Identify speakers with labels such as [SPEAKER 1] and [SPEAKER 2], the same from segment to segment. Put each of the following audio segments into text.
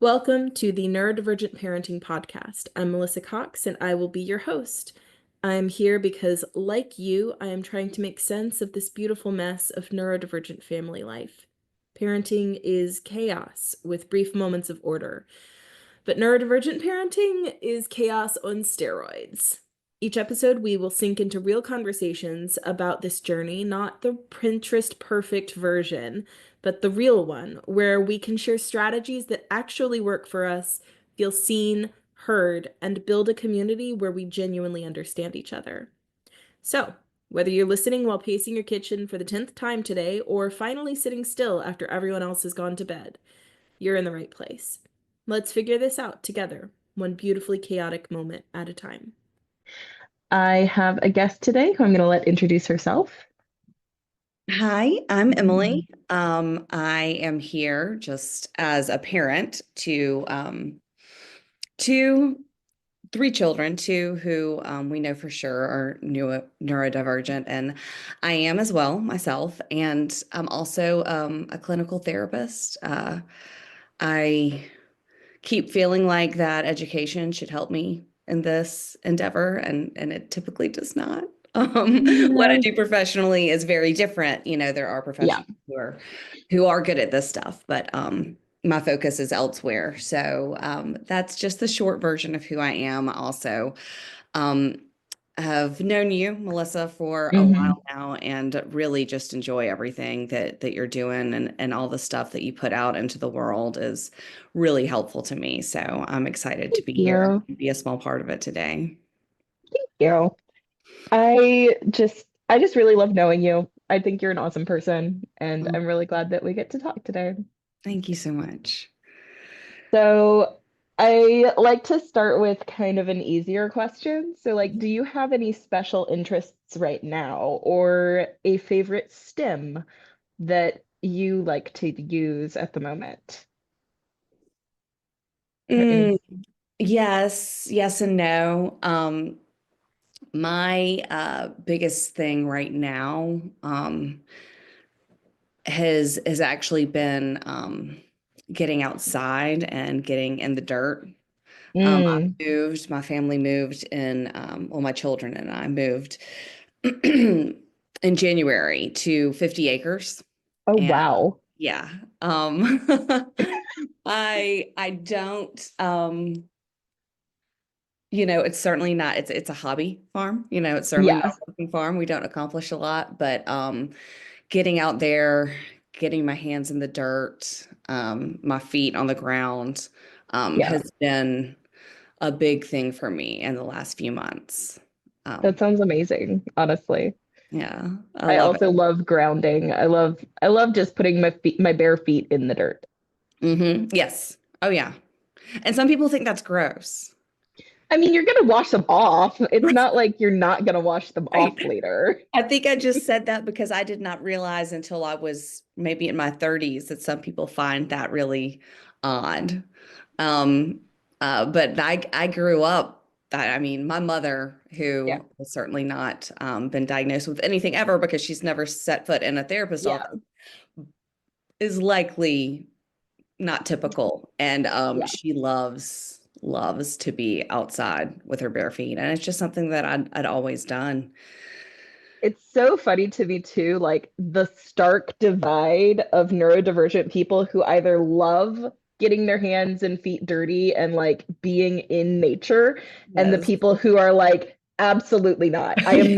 [SPEAKER 1] Welcome to the Neurodivergent Parenting Podcast. I'm Melissa Cox, and I will be your host. I'm here because, like you, I am trying to make sense of this beautiful mess of neurodivergent family life. Parenting is chaos with brief moments of order, but neurodivergent parenting is chaos on steroids. Each episode, we will sink into real conversations about this journey, not the Pinterest perfect version, but the real one, where we can share strategies that actually work for us, feel seen, heard, and build a community where we genuinely understand each other. So, whether you're listening while pacing your kitchen for the 10th time today, or finally sitting still after everyone else has gone to bed, you're in the right place. Let's figure this out together, one beautifully chaotic moment at a time.
[SPEAKER 2] I have a guest today who I'm going to let introduce herself.
[SPEAKER 3] Hi, I'm Emily. I am here just as a parent to three children, two who we know for sure are neurodivergent, and I am as well myself. And I'm also a clinical therapist. I keep feeling like that education should help me in this endeavor, and it typically does not. What I
[SPEAKER 2] Yeah.
[SPEAKER 3] do professionally is very different. There are
[SPEAKER 2] Yeah.
[SPEAKER 3] professionals who are good at this stuff, but my focus is elsewhere. So that's just the short version of who I am. I also um, have known you, Melissa, for a
[SPEAKER 2] hmm
[SPEAKER 3] while now, and really just enjoy everything that you're doing, and all the stuff that you put out into the world is really helpful to me. So I'm excited to
[SPEAKER 2] Thank
[SPEAKER 3] be here
[SPEAKER 2] you.
[SPEAKER 3] and be a small part of it today.
[SPEAKER 2] Thank you. I just really love knowing you. I think you're an awesome person, and
[SPEAKER 3] Oh,
[SPEAKER 2] I'm really glad that we get to talk today.
[SPEAKER 3] thank you so much.
[SPEAKER 2] So, I like to start with kind of an easier question. So, like, do you have any special interests right now or a favorite STEM that you like to use at the moment? Any?
[SPEAKER 3] Mm, yes and no. My biggest thing right now has actually been getting outside and getting in the dirt.
[SPEAKER 2] Mm.
[SPEAKER 3] My family moved well, my children and I moved in January to 50 acres.
[SPEAKER 2] Oh,
[SPEAKER 3] And
[SPEAKER 2] wow.
[SPEAKER 3] yeah, um, I don't, it's certainly not, it's a hobby farm. It's certainly not
[SPEAKER 2] Yeah.
[SPEAKER 3] a working farm. We don't accomplish a lot, but getting out there, getting my hands in the dirt, my feet on the ground,
[SPEAKER 2] Yeah.
[SPEAKER 3] has been a big thing for me in the last few months.
[SPEAKER 2] That
[SPEAKER 3] Um,
[SPEAKER 2] sounds amazing, honestly.
[SPEAKER 3] yeah, I
[SPEAKER 2] I
[SPEAKER 3] love it.
[SPEAKER 2] also love grounding. I love just putting my bare feet in the dirt.
[SPEAKER 3] Yes. Oh, yeah. And some people think that's gross.
[SPEAKER 2] I mean, you're gonna wash them off. It's not like you're not gonna wash them
[SPEAKER 3] Right.
[SPEAKER 2] off later.
[SPEAKER 3] I think I just said that because I did not realize until I was maybe in my 30s that some people find that really odd. Um, but I grew up, I mean, my mother,
[SPEAKER 2] Yeah.
[SPEAKER 3] who has certainly not been diagnosed with anything ever because she's never set foot in a therapist's
[SPEAKER 2] Yeah.
[SPEAKER 3] office, is likely not typical. And
[SPEAKER 2] Yeah.
[SPEAKER 3] she loves to be outside with her bare feet. And it's just something that I'd always done.
[SPEAKER 2] It's so funny to me too, like the stark divide of neurodivergent people who either love getting their hands and feet dirty and like being in nature, and the
[SPEAKER 3] Yes.
[SPEAKER 2] people who are like, absolutely not. I'm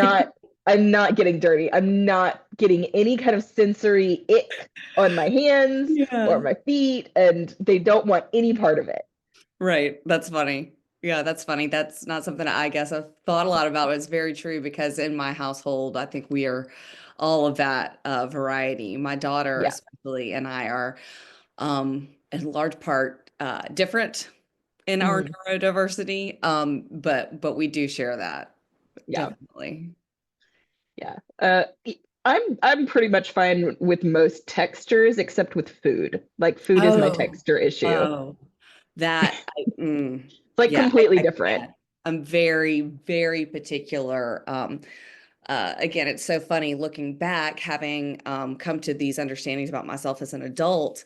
[SPEAKER 2] not getting dirty. I'm not getting any kind of sensory ick on my hands or
[SPEAKER 3] Yeah.
[SPEAKER 2] my feet, and they don't want any part of it.
[SPEAKER 3] Right. That's funny. Yeah, that's funny. That's not something I guess I've thought a lot about. It's very true because in my household, I think we are all of that variety. My daughter,
[SPEAKER 2] Yeah.
[SPEAKER 3] especially, and I are in large part different in our
[SPEAKER 2] Mm,
[SPEAKER 3] neurodiversity. But we do share that.
[SPEAKER 2] yeah.
[SPEAKER 3] Definitely.
[SPEAKER 2] Yeah. I'm pretty much fine with most textures except with food. Like food is my
[SPEAKER 3] Oh,
[SPEAKER 2] texture issue. It's
[SPEAKER 3] oh, that,
[SPEAKER 2] like
[SPEAKER 3] yeah,
[SPEAKER 2] completely
[SPEAKER 3] I
[SPEAKER 2] different.
[SPEAKER 3] can't. I'm very, very particular. Again, it's so funny looking back, having come to these understandings about myself as an adult.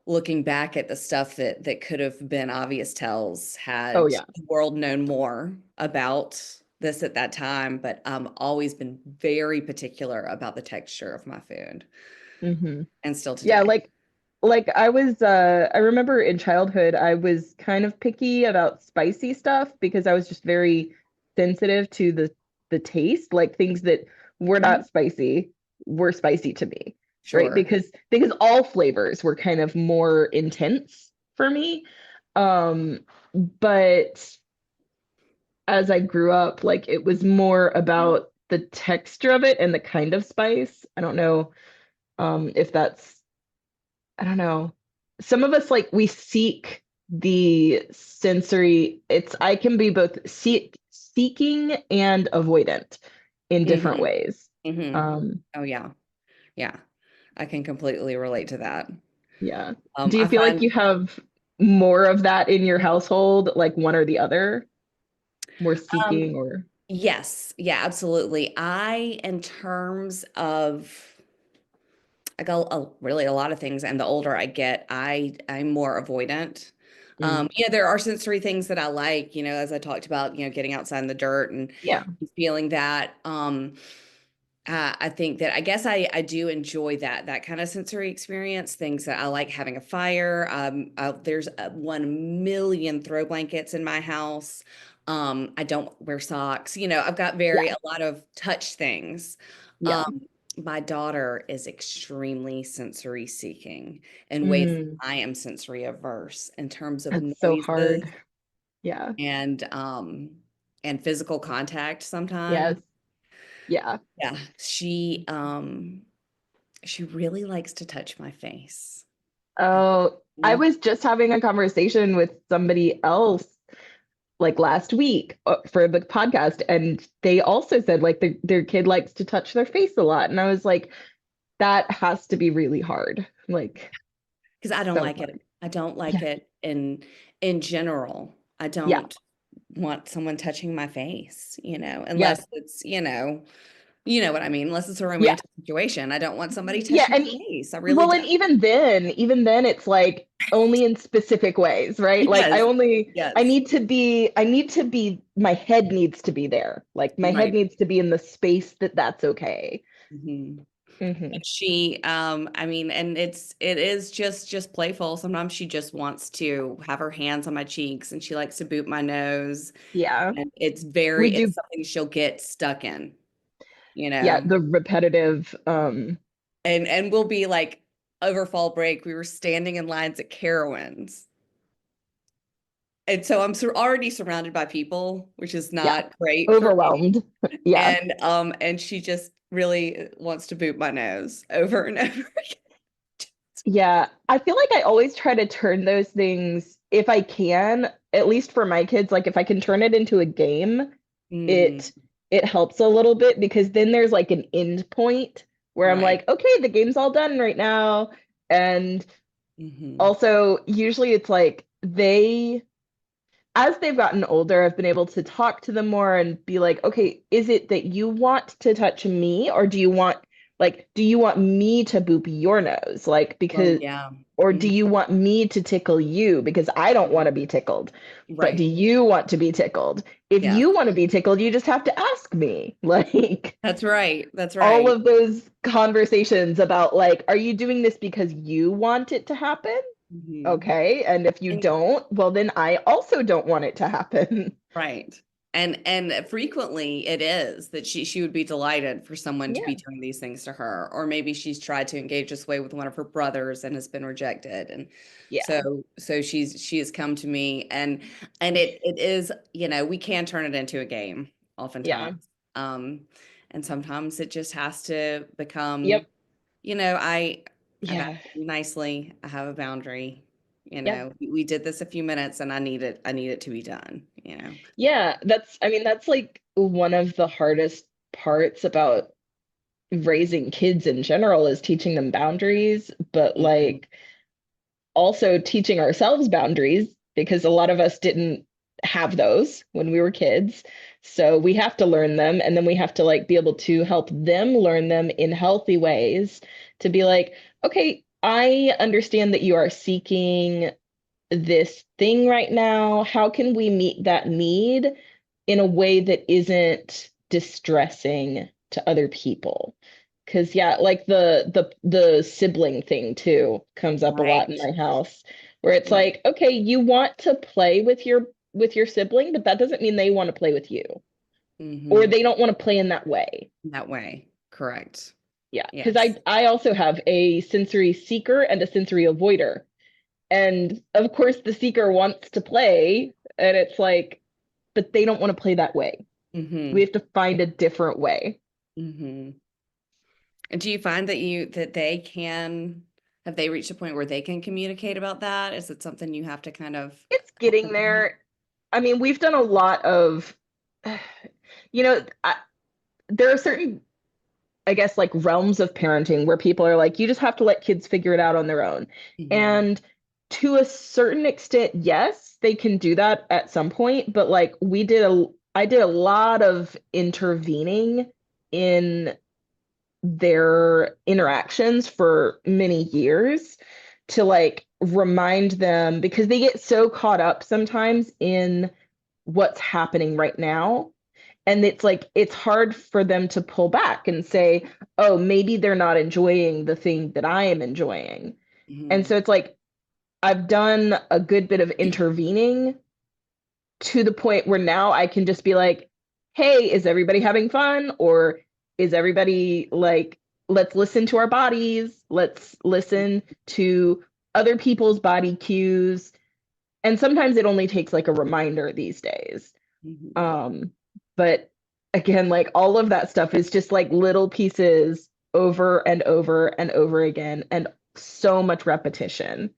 [SPEAKER 3] looking back at the stuff that could have been obvious tells,
[SPEAKER 2] Oh
[SPEAKER 3] had
[SPEAKER 2] yeah.
[SPEAKER 3] the world known more about this at that time, but always been very particular about the texture of my food,
[SPEAKER 2] Hmm.
[SPEAKER 3] and still
[SPEAKER 2] Yeah,
[SPEAKER 3] today.
[SPEAKER 2] like I remember in childhood I was kind of picky about spicy stuff because I was just very sensitive to the taste, like things that were
[SPEAKER 3] Mhm.
[SPEAKER 2] not spicy were spicy to me, right?
[SPEAKER 3] Sure.
[SPEAKER 2] Because all flavors were kind of more intense for me. Um, but as I grew up, like it was more about the texture of it and the kind of spice. I don't know if that's I don't know. Some of us like we seek the sensory. It's I can be both seeking and avoidant in different
[SPEAKER 3] Hmm.
[SPEAKER 2] ways.
[SPEAKER 3] Hmm.
[SPEAKER 2] Um,
[SPEAKER 3] Oh yeah. Yeah. I can completely relate to that.
[SPEAKER 2] yeah. Do you
[SPEAKER 3] I
[SPEAKER 2] feel like you
[SPEAKER 3] find
[SPEAKER 2] have more of that in your household, like one or the other? More
[SPEAKER 3] um
[SPEAKER 2] seeking or
[SPEAKER 3] yes, yeah, absolutely. In terms of I go really a lot of things, and the older I get, I'm more avoidant.
[SPEAKER 2] mm,
[SPEAKER 3] There are sensory things that I like, as I talked about, getting outside in the dirt and
[SPEAKER 2] yeah,
[SPEAKER 3] feeling that. I think that I guess I do enjoy that kind of sensory experience. Things that I like having a fire. There's 1 million throw blankets in my house. I don't wear socks. I've got
[SPEAKER 2] yeah,
[SPEAKER 3] a lot of touch things.
[SPEAKER 2] yeah.
[SPEAKER 3] Um, my daughter is extremely sensory seeking in ways that
[SPEAKER 2] Mm,
[SPEAKER 3] I am sensory averse in terms of
[SPEAKER 2] that's so
[SPEAKER 3] noises
[SPEAKER 2] hard. Yeah.
[SPEAKER 3] and physical contact sometimes.
[SPEAKER 2] Yes. Yeah.
[SPEAKER 3] Yeah, she really likes to touch my face. And
[SPEAKER 2] Oh, I
[SPEAKER 3] no,
[SPEAKER 2] was just having a conversation with somebody else like last week for the podcast, and they also said like their kid likes to touch their face a lot. And I was like, that has to be really hard. Like,
[SPEAKER 3] because I don't
[SPEAKER 2] so
[SPEAKER 3] like it.
[SPEAKER 2] hard.
[SPEAKER 3] I don't like
[SPEAKER 2] Yeah.
[SPEAKER 3] it in general. I
[SPEAKER 2] Yeah.
[SPEAKER 3] don't want someone touching my face,
[SPEAKER 2] Yeah.
[SPEAKER 3] unless it's, you know what I mean, unless it's a
[SPEAKER 2] Yeah.
[SPEAKER 3] romantic situation. I don't want somebody
[SPEAKER 2] Yeah.
[SPEAKER 3] touching
[SPEAKER 2] And
[SPEAKER 3] my face. I really
[SPEAKER 2] well, and
[SPEAKER 3] don't.
[SPEAKER 2] even then it's like only in specific ways, right? Like
[SPEAKER 3] Yes.
[SPEAKER 2] I
[SPEAKER 3] Yes.
[SPEAKER 2] need to be my head needs to be there. Like my head
[SPEAKER 3] Right.
[SPEAKER 2] needs to be in the space that's okay.
[SPEAKER 3] Mhm.
[SPEAKER 2] Hmm.
[SPEAKER 3] I mean, and it is just playful. Sometimes she just wants to have her hands on my cheeks, and she likes to boot my nose.
[SPEAKER 2] Yeah.
[SPEAKER 3] And
[SPEAKER 2] We
[SPEAKER 3] it's
[SPEAKER 2] do.
[SPEAKER 3] something she'll get stuck in, you
[SPEAKER 2] Yeah,
[SPEAKER 3] know.
[SPEAKER 2] the repetitive
[SPEAKER 3] And we'll be like, over fall break, we were standing in lines at Carowinds. And so I'm already surrounded by people, which is
[SPEAKER 2] yeah,
[SPEAKER 3] not great for me.
[SPEAKER 2] overwhelmed. Yeah.
[SPEAKER 3] And she just really wants to boot my nose over and over again.
[SPEAKER 2] Yeah, I feel like I always try to turn those things, if I can, at least for my kids, like if I can turn it into a game,
[SPEAKER 3] Mm,
[SPEAKER 2] it it helps a little bit because then there's like an end point where I'm
[SPEAKER 3] right.
[SPEAKER 2] like, okay, the game's all done right now. And
[SPEAKER 3] Hmm.
[SPEAKER 2] also, usually it's like as they've gotten older, I've been able to talk to them more and be like, okay, is it that you want to touch me, or do you want me to boop your nose? Like,
[SPEAKER 3] Oh
[SPEAKER 2] because,
[SPEAKER 3] yeah.
[SPEAKER 2] or do
[SPEAKER 3] Mhm.
[SPEAKER 2] you want me to tickle you? Because I don't want to be tickled, but do
[SPEAKER 3] Right.
[SPEAKER 2] you want to be tickled? If
[SPEAKER 3] Yes.
[SPEAKER 2] you want to be tickled, you just have to ask me. Like,
[SPEAKER 3] That's right. That's
[SPEAKER 2] all
[SPEAKER 3] right.
[SPEAKER 2] of those conversations about, like, are you doing this because you want it to happen?
[SPEAKER 3] Mhm.
[SPEAKER 2] Okay. And if you
[SPEAKER 3] And
[SPEAKER 2] don't, well, then I also don't want it to happen.
[SPEAKER 3] right. And frequently it is that she would be delighted for someone to be
[SPEAKER 2] Yeah.
[SPEAKER 3] doing these things to her. Or maybe she's tried to engage this way with one of her brothers and has been rejected. And
[SPEAKER 2] Yeah.
[SPEAKER 3] so she has come to me, and it is, we can turn it into a game
[SPEAKER 2] Yeah.
[SPEAKER 3] oftentimes. Um, and sometimes it just has to become,
[SPEAKER 2] Yep.
[SPEAKER 3] I've asked
[SPEAKER 2] Yeah.
[SPEAKER 3] you nicely. I have a boundary.
[SPEAKER 2] Yep.
[SPEAKER 3] We did this a few minutes, and I need it to be done.
[SPEAKER 2] Yeah. I mean, that's like one of the hardest parts about raising kids in general is teaching them boundaries, but
[SPEAKER 3] Mhm.
[SPEAKER 2] like also teaching ourselves boundaries because a lot of us didn't have those when we were kids. So we have to learn them, and then we have to like be able to help them learn them in healthy ways to be like, okay, I understand that you are seeking this thing right now. How can we meet that need in a way that isn't distressing to other people? Because yeah, like the sibling thing too comes up a lot in
[SPEAKER 3] Right.
[SPEAKER 2] my house, where it's
[SPEAKER 3] Right.
[SPEAKER 2] like, okay, you want to play with your sibling, but that doesn't mean they want to play with you, or
[SPEAKER 3] Mm-hmm.
[SPEAKER 2] they don't want to play in that way.
[SPEAKER 3] That way. Correct.
[SPEAKER 2] Yeah, because
[SPEAKER 3] Yes.
[SPEAKER 2] I also have a sensory seeker and a sensory avoider. And of course, the seeker wants to play, and it's like, but they don't want to play that way. We
[SPEAKER 3] Mm-hmm.
[SPEAKER 2] have to find a different way.
[SPEAKER 3] Mm-hmm. And do you find that they can have they reached a point where they can communicate about that? Is it something you have to kind of
[SPEAKER 2] It's
[SPEAKER 3] help
[SPEAKER 2] getting
[SPEAKER 3] them with?
[SPEAKER 2] there. I mean, we've done a lot of, you know, there are certain, I guess, like realms of parenting where people are like, you just have to let kids figure it out on their own.
[SPEAKER 3] Mm-hmm.
[SPEAKER 2] And to a certain extent, yes, they can do that at some point, but like I did a lot of intervening in their interactions for many years to like remind them, because they get so caught up sometimes in what's happening right now, and it's like it's hard for them to pull back and say, oh, maybe they're not enjoying the thing that I am enjoying. And
[SPEAKER 3] Mm-hmm.
[SPEAKER 2] so it's like I've done a good bit of intervening to the point where now I can just be like, hey, is everybody having fun? Or is everybody like, let's listen to our bodies, let's listen to other people's body cues. And sometimes it only takes like a reminder these days.
[SPEAKER 3] Mm-hmm.
[SPEAKER 2] Um, but again, like all of that stuff is just like little pieces over and over and over again, and so much repetition.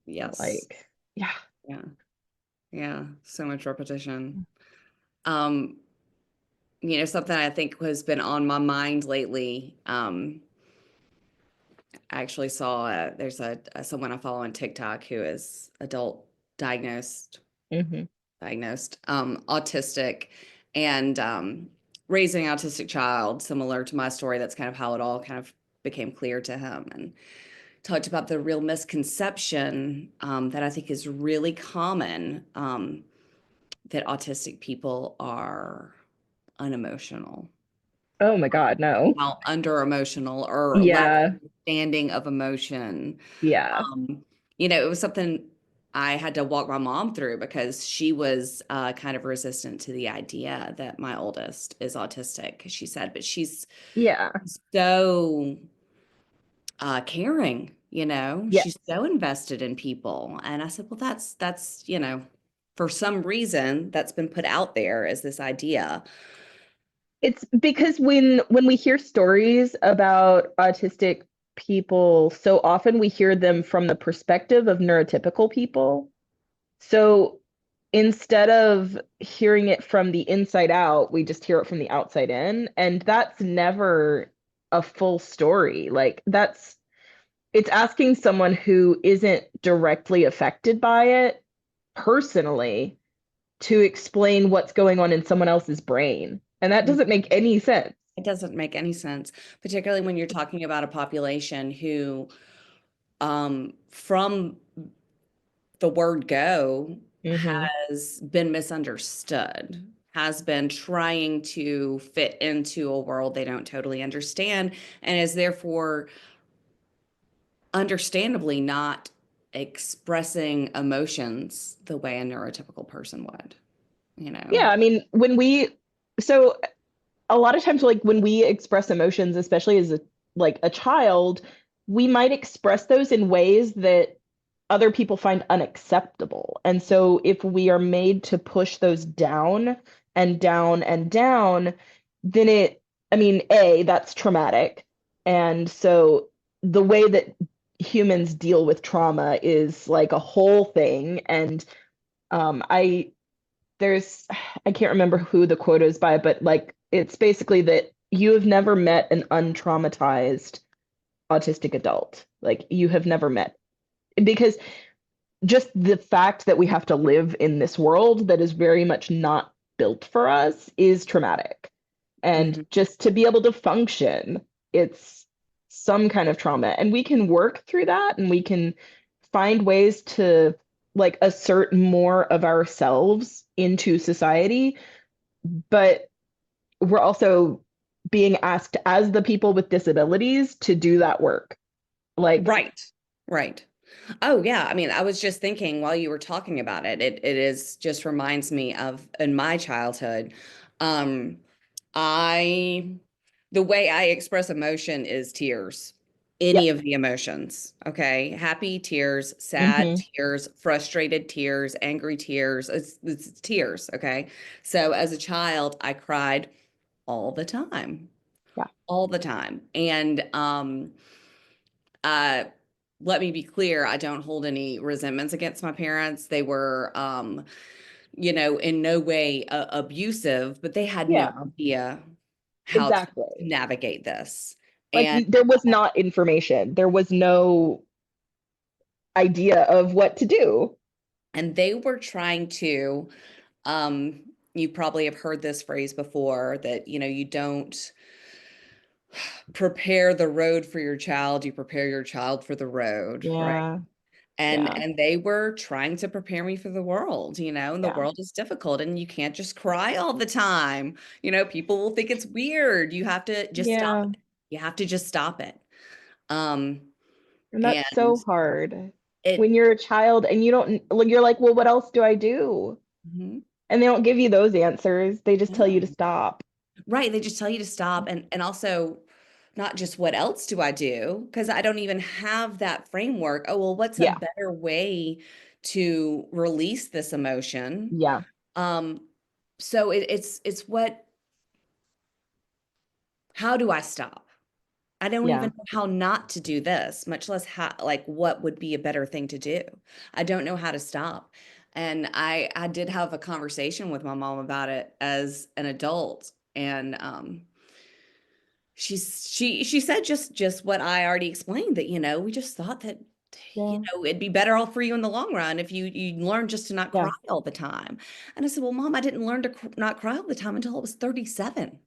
[SPEAKER 3] Yes.
[SPEAKER 2] Like, yeah.
[SPEAKER 3] Yeah. Yeah. So much repetition. Um, something I think has been on my mind lately. I actually saw there's someone I follow on TikTok who is adult diagnosed
[SPEAKER 2] Hmm.
[SPEAKER 3] autistic, and raising an autistic child, similar to my story. That's kind of how it all kind of became clear to him, and talked about the real misconception that I think is really common, that autistic people are unemotional,
[SPEAKER 2] Oh my God, no.
[SPEAKER 3] somehow under emotional, or lack
[SPEAKER 2] Yeah.
[SPEAKER 3] of understanding of emotion.
[SPEAKER 2] Yeah.
[SPEAKER 3] Um, it was something I had to walk my mom through, because she was kind of resistant to the idea that my oldest is autistic. 'Cause she said, but she's
[SPEAKER 2] Yeah.
[SPEAKER 3] so caring,
[SPEAKER 2] Yeah.
[SPEAKER 3] she's so invested in people. And I said, well, that's, for some reason that's been put out there as this idea.
[SPEAKER 2] It's because when we hear stories about autistic people, so often we hear them from the perspective of neurotypical people. So instead of hearing it from the inside out, we just hear it from the outside in, and that's never a full story. Like it's asking someone who isn't directly affected by it personally to explain what's going on in someone else's brain. And that doesn't make any sense.
[SPEAKER 3] It doesn't make any sense, particularly when you're talking about a population who, from the word go,
[SPEAKER 2] Hmm.
[SPEAKER 3] has been misunderstood, has been trying to fit into a world they don't totally understand, and is therefore understandably not expressing emotions the way a neurotypical person would, you know?
[SPEAKER 2] Yeah, I mean, so a lot of times, like when we express emotions, especially as a child, we might express those in ways that other people find unacceptable. And so if we are made to push those down and down and down, then I mean, that's traumatic. And so the way that humans deal with trauma is like a whole thing. And I there's I can't remember who the quote is by, but like it's basically that you have never met an untraumatized autistic adult. Like you have never met, because just the fact that we have to live in this world that is very much not built for us is traumatic. And
[SPEAKER 3] Mhm.
[SPEAKER 2] just to be able to function, it's some kind of trauma, and we can work through that, and we can find ways to like assert more of ourselves into society, but we're also being asked as the people with disabilities to do that work. Like,
[SPEAKER 3] Right. Right. Oh yeah. I mean, I was just thinking while you were talking about it, it is just reminds me of in my childhood. Um, I the way I express emotion is tears. Any
[SPEAKER 2] yep.
[SPEAKER 3] of the emotions. Okay. Happy tears, sad
[SPEAKER 2] Hmm.
[SPEAKER 3] tears, frustrated tears, angry tears. It's tears. Okay. So as a child, I cried all the time.
[SPEAKER 2] Yeah.
[SPEAKER 3] All the time. And uh let me be clear, I don't hold any resentments against my parents. They were in no way abusive, but they had no
[SPEAKER 2] Yeah,
[SPEAKER 3] idea how to
[SPEAKER 2] exactly.
[SPEAKER 3] navigate this.
[SPEAKER 2] Like
[SPEAKER 3] And
[SPEAKER 2] there was not information. There was no idea of what to do.
[SPEAKER 3] they were trying to um you probably have heard this phrase before that you don't prepare the road for your child, you prepare your child for the road, right?
[SPEAKER 2] Yeah.
[SPEAKER 3] and
[SPEAKER 2] Yeah.
[SPEAKER 3] and they were trying to prepare me for the world, and the
[SPEAKER 2] Yeah.
[SPEAKER 3] world is difficult and you can't just cry all the time. People will think it's weird. You have to just stop
[SPEAKER 2] Yeah.
[SPEAKER 3] it. You have to just stop it. um
[SPEAKER 2] And
[SPEAKER 3] and
[SPEAKER 2] that's so hard when
[SPEAKER 3] it
[SPEAKER 2] you're a child and you don't, like, you're like, well, what else do I do?
[SPEAKER 3] Mhm.
[SPEAKER 2] And they don't give you those answers. They just tell you to
[SPEAKER 3] No.
[SPEAKER 2] stop.
[SPEAKER 3] Right, they just tell you to stop, and also not just what else do I do, because I don't even have that framework. Oh, well, what's a
[SPEAKER 2] Yeah.
[SPEAKER 3] better way to release this emotion?
[SPEAKER 2] Yeah.
[SPEAKER 3] um so it's what how do I stop? I don't
[SPEAKER 2] Yeah.
[SPEAKER 3] even know how not to do this, much less how, like, what would be a better thing to do. I don't know how to stop. And I did have a conversation with my mom about it as an adult. And she said just what I already explained, that, we just thought that,
[SPEAKER 2] Yeah.
[SPEAKER 3] it'd be better off for you in the long run if you learn just to not cry
[SPEAKER 2] Yeah.
[SPEAKER 3] all the time. And I said, well, Mom, I didn't learn to not cry all the time until I was 37.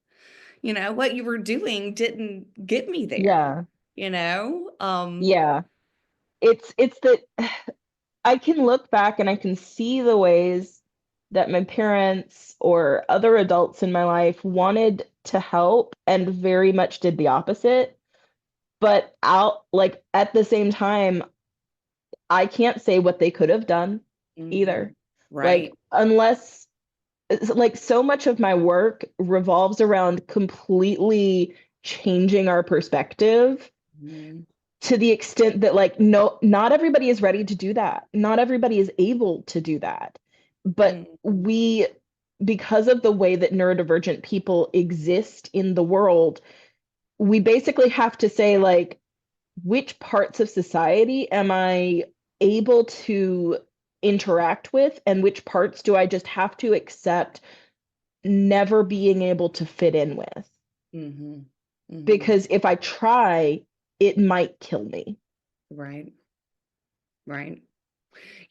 [SPEAKER 3] What you were doing didn't get me there,
[SPEAKER 2] Yeah.
[SPEAKER 3] you know?
[SPEAKER 2] Yeah. It's that I can look back and I can see the ways that my parents or other adults in my life wanted to help and very much did the opposite. But out like at the same time, I can't say what they could have done
[SPEAKER 3] Mhm.
[SPEAKER 2] either. Like
[SPEAKER 3] Right.
[SPEAKER 2] unless like so much of my work revolves around completely changing our perspective
[SPEAKER 3] Mhm.
[SPEAKER 2] to the extent that like no, not everybody is ready to do that. Not everybody is able to do that. But
[SPEAKER 3] Mhm.
[SPEAKER 2] we, because of the way that neurodivergent people exist in the world, we basically have to say like, which parts of society am I able to interact with, and which parts do I just have to accept never being able to fit in with?
[SPEAKER 3] Mhm. Mhm.
[SPEAKER 2] Because if I try, it might kill me.
[SPEAKER 3] Right. Right.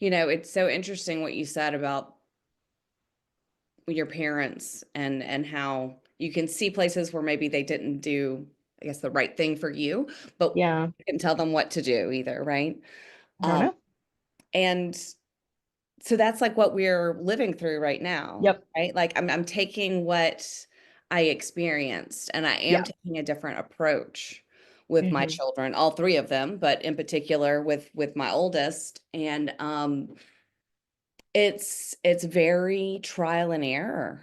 [SPEAKER 3] It's so interesting what you said about your parents and how you can see places where maybe they didn't do, I guess, the right thing for you, but
[SPEAKER 2] Yeah,
[SPEAKER 3] you can tell them what to do either, right?
[SPEAKER 2] I don't
[SPEAKER 3] Um,
[SPEAKER 2] know.
[SPEAKER 3] and so that's like what we're living through right now,
[SPEAKER 2] Yep.
[SPEAKER 3] right? Like I'm taking what I experienced and I am
[SPEAKER 2] Yeah.
[SPEAKER 3] taking a different approach with my
[SPEAKER 2] Hmm.
[SPEAKER 3] children, all three of them, but in particular with my oldest. And it's very trial and error.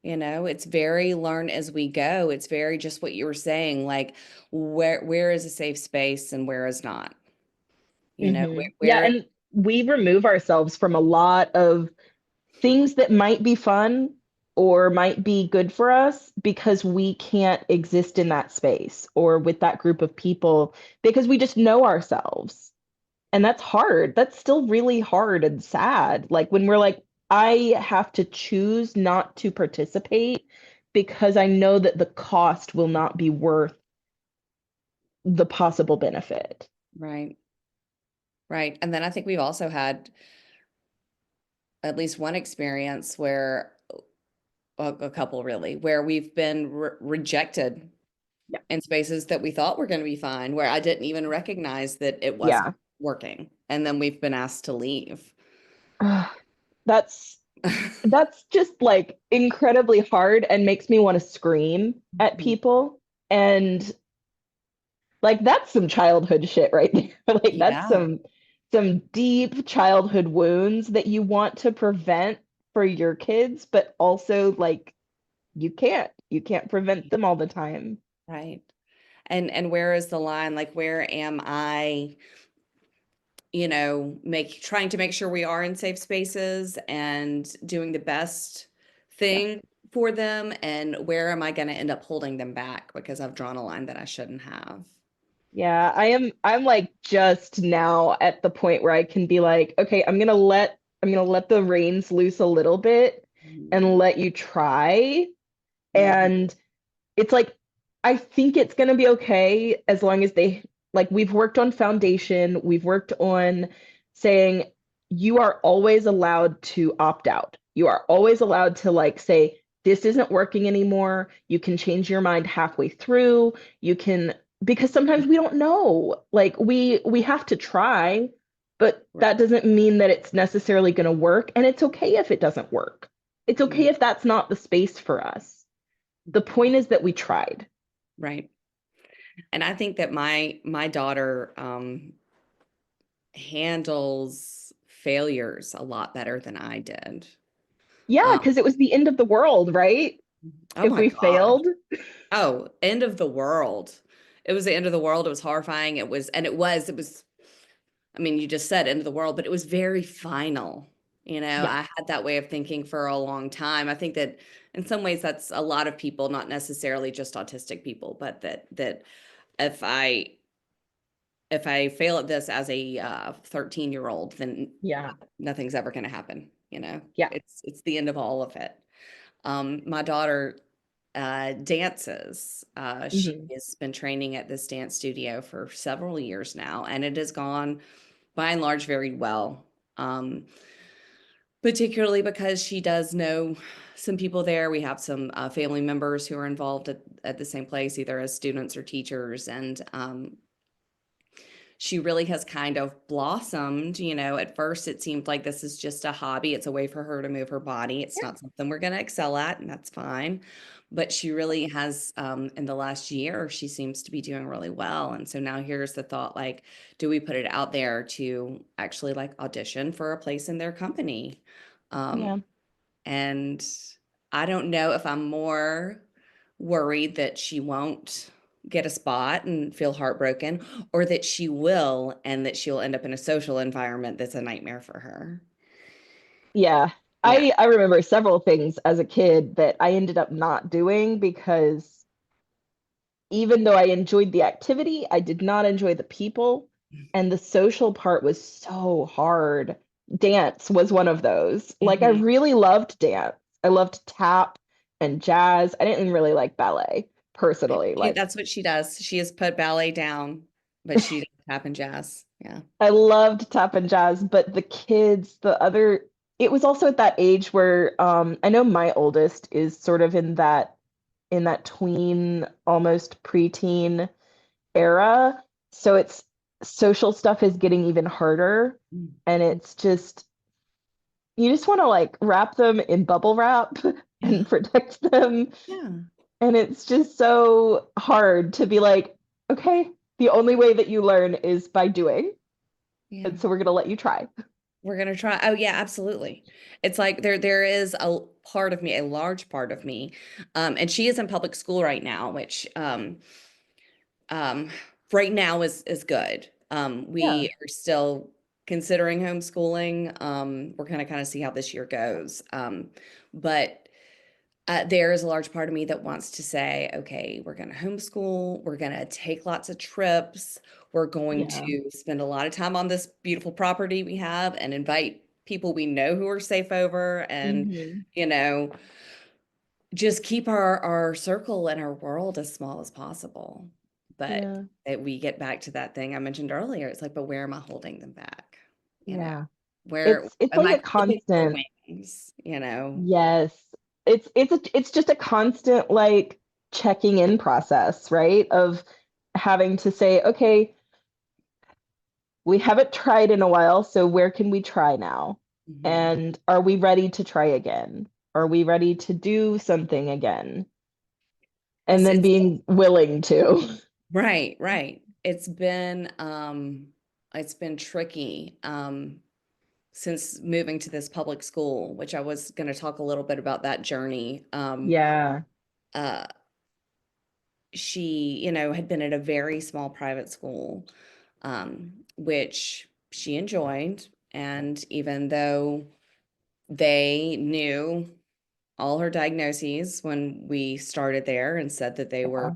[SPEAKER 3] It's very learn as we go. It's very just what you were saying, like where is a safe space and where is not?
[SPEAKER 2] Hmm. Yeah,
[SPEAKER 3] Where
[SPEAKER 2] and we remove ourselves from a lot of things that might be fun or might be good for us because we can't exist in that space or with that group of people because we just know ourselves. And that's hard. That's still really hard and sad. Like when we're like, I have to choose not to participate because I know that the cost will not be worth the possible benefit.
[SPEAKER 3] right, right. And then I think we've also had at least one experience where a couple really, where we've been rejected
[SPEAKER 2] Yeah.
[SPEAKER 3] in spaces that we thought were going to be fine, where I didn't even recognize that it wasn't
[SPEAKER 2] Yeah.
[SPEAKER 3] working. And then we've been asked to leave.
[SPEAKER 2] Ugh, that's that's just like incredibly hard and makes me want to scream at people. And like that's some childhood shit right there. Like that's
[SPEAKER 3] Yeah,
[SPEAKER 2] some deep childhood wounds that you want to prevent for your kids, but also like you can't prevent them all the time.
[SPEAKER 3] right. And where is the line? Like, where am I, trying to make sure we are in safe spaces and doing the best
[SPEAKER 2] Yeah.
[SPEAKER 3] thing for them? And where am I going to end up holding them back because I've drawn a line that I shouldn't have?
[SPEAKER 2] Yeah, I'm like just now at the point where I can be like, okay, I'm gonna let the reins loose a little bit and
[SPEAKER 3] Mhm.
[SPEAKER 2] let you try.
[SPEAKER 3] Mhm.
[SPEAKER 2] And it's like I think it's gonna be okay as long as they like we've worked on foundation, we've worked on saying you are always allowed to opt out. You are always allowed to like say this isn't working anymore. You can change your mind halfway through. You can because sometimes we don't know. Like we have to try, but
[SPEAKER 3] Right.
[SPEAKER 2] that doesn't mean that it's necessarily going to work and it's okay if it doesn't work. It's okay if that's not the space for us. The point is that we tried.
[SPEAKER 3] Right. And I think that my daughter handles failures a lot better than I did.
[SPEAKER 2] Yeah,
[SPEAKER 3] Um,
[SPEAKER 2] because it was the end of the world, right?
[SPEAKER 3] oh
[SPEAKER 2] If
[SPEAKER 3] my
[SPEAKER 2] we
[SPEAKER 3] gosh.
[SPEAKER 2] failed.
[SPEAKER 3] Oh, end of the world. It was the end of the world. It was horrifying. It was, I mean, you just said end of the world, but it was very final.
[SPEAKER 2] Yeah,
[SPEAKER 3] I had that way of thinking for a long time. I think that in some ways that's a lot of people, not necessarily just autistic people, but that if I if I fail at this as a 13-year-old, then
[SPEAKER 2] yeah,
[SPEAKER 3] nothing's ever going to happen.
[SPEAKER 2] yeah.
[SPEAKER 3] It's the end of all of it. My daughter dances. She
[SPEAKER 2] Hmm.
[SPEAKER 3] has been training at this dance studio for several years now, and it has gone by and large very well. Um, Particularly because she does know some people there. We have some family members who are involved at the same place, either as students or teachers, and she really has kind of blossomed. At first it seemed like this is just a hobby. It's a way for her to move her body. It's
[SPEAKER 2] Yeah,
[SPEAKER 3] not something we're going to excel at, and that's fine. But she really has, in the last year, she seems to be doing really well. And so now here's the thought, like, do we put it out there to actually like audition for a place in their company? Um,
[SPEAKER 2] yeah,
[SPEAKER 3] and I don't know if I'm more worried that she won't get a spot and feel heartbroken, or that she will and that she'll end up in a social environment that's a nightmare for her.
[SPEAKER 2] yeah.
[SPEAKER 3] Yeah.
[SPEAKER 2] I remember several things as a kid that I ended up not doing because even though I enjoyed the activity, I did not enjoy the people, and the social part was so hard. Dance was one of those. Like I
[SPEAKER 3] Mhm.
[SPEAKER 2] really loved dance. I loved tap and jazz. I didn't really like ballet personally. Like
[SPEAKER 3] That's what she does. She has put ballet down, but she does tap and jazz. Yeah.
[SPEAKER 2] I loved tap and jazz, but the kids, it was also at that age where I know my oldest is sort of in that tween, almost preteen era. So it's social stuff is getting even harder. And
[SPEAKER 3] Mhm.
[SPEAKER 2] it's just you just want to like wrap them in bubble wrap
[SPEAKER 3] Yeah.
[SPEAKER 2] and protect them.
[SPEAKER 3] Yeah.
[SPEAKER 2] And it's just so hard to be like, okay, the only way that you learn is by doing.
[SPEAKER 3] Yeah.
[SPEAKER 2] And so we're gonna let you try.
[SPEAKER 3] We're gonna try. Oh yeah, absolutely. It's like there is a part of me, a large part of me, and she is in public school right now, which um, right now is good.
[SPEAKER 2] Yeah.
[SPEAKER 3] We are still considering homeschooling. We're gonna kind of see how this year goes. But there is a large part of me that wants to say, okay, we're going to homeschool. We're going to take lots of trips. We're going
[SPEAKER 2] Yeah.
[SPEAKER 3] to spend a lot of time on this beautiful property we have and invite people we know who are safe over and,
[SPEAKER 2] Hmm.
[SPEAKER 3] you know, just keep our circle and our world as small as possible. But
[SPEAKER 2] Yeah.
[SPEAKER 3] we get back to that thing I mentioned earlier. It's like, but where am I holding them back? You know,
[SPEAKER 2] Yeah.
[SPEAKER 3] where
[SPEAKER 2] It's
[SPEAKER 3] am
[SPEAKER 2] like
[SPEAKER 3] I
[SPEAKER 2] a
[SPEAKER 3] clipping their
[SPEAKER 2] constant,
[SPEAKER 3] wings? You know?
[SPEAKER 2] yes. It's just a constant like checking in process, right? Of having to say, okay, we haven't tried in a while, so where can we try now?
[SPEAKER 3] Mhm.
[SPEAKER 2] And are we ready to try again? Are we ready to do something again? And then
[SPEAKER 3] It's
[SPEAKER 2] being willing to.
[SPEAKER 3] right, right. It's been tricky since moving to this public school, which I was going to talk a little bit about that journey.
[SPEAKER 2] Yeah.
[SPEAKER 3] Uh she, had been at a very small private school, which she enjoyed. And even though they knew all her diagnoses when we started there and said that they were
[SPEAKER 2] Yeah.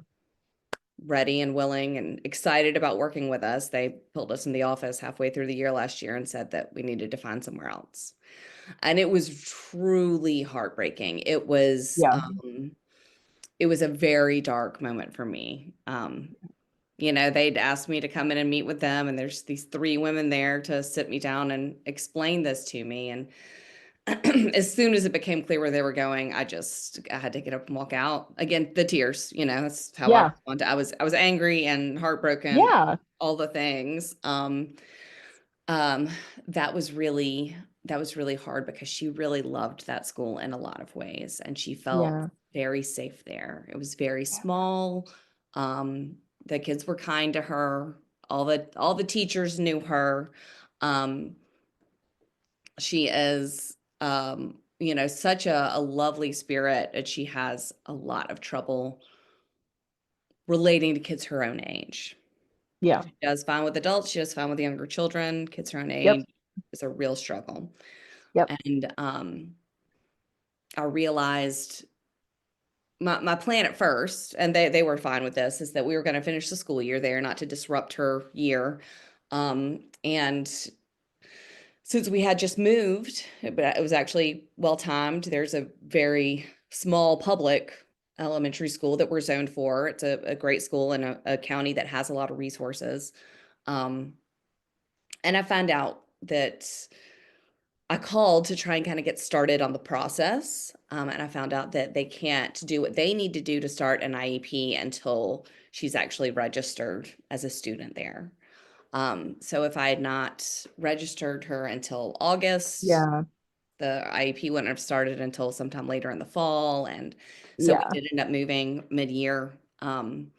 [SPEAKER 3] ready and willing and excited about working with us, they pulled us in the office halfway through the year last year and said that we needed to find somewhere else. And it was truly heartbreaking.
[SPEAKER 2] Yeah.
[SPEAKER 3] It was a very dark moment for me. They'd asked me to come in and meet with them, and there's these three women there to sit me down and explain this to me. And as soon as it became clear where they were going, I had to get up and walk out. Again, the tears, that's how I
[SPEAKER 2] Yeah.
[SPEAKER 3] responded. I was angry and heartbroken,
[SPEAKER 2] Yeah.
[SPEAKER 3] all the things. Um, that was really hard because she really loved that school in a lot of ways, and she felt
[SPEAKER 2] Yeah.
[SPEAKER 3] very safe there. It was very small. Um, the kids were kind to her. All the teachers knew her. Um, she is, such a lovely spirit, and she has a lot of trouble relating to kids her own age.
[SPEAKER 2] Yeah.
[SPEAKER 3] She does fine with adults. She does fine with younger children. Kids her own
[SPEAKER 2] Yep.
[SPEAKER 3] age is a real struggle.
[SPEAKER 2] Yep.
[SPEAKER 3] And I realized my plan at first, and they were fine with this, is that we were going to finish the school year there, not to disrupt her year. And since we had just moved, but it was actually well timed. There's a very small public elementary school that we're zoned for. It's a great school in a county that has a lot of resources. Um, and I found out that I called to try and kind of get started on the process. And I found out that they can't do what they need to do to start an IEP until she's actually registered as a student there. So if I had not registered her until August,
[SPEAKER 2] Yeah.
[SPEAKER 3] the IEP wouldn't have started until sometime later in the fall. And so we
[SPEAKER 2] Yeah.
[SPEAKER 3] did end up moving mid-year. And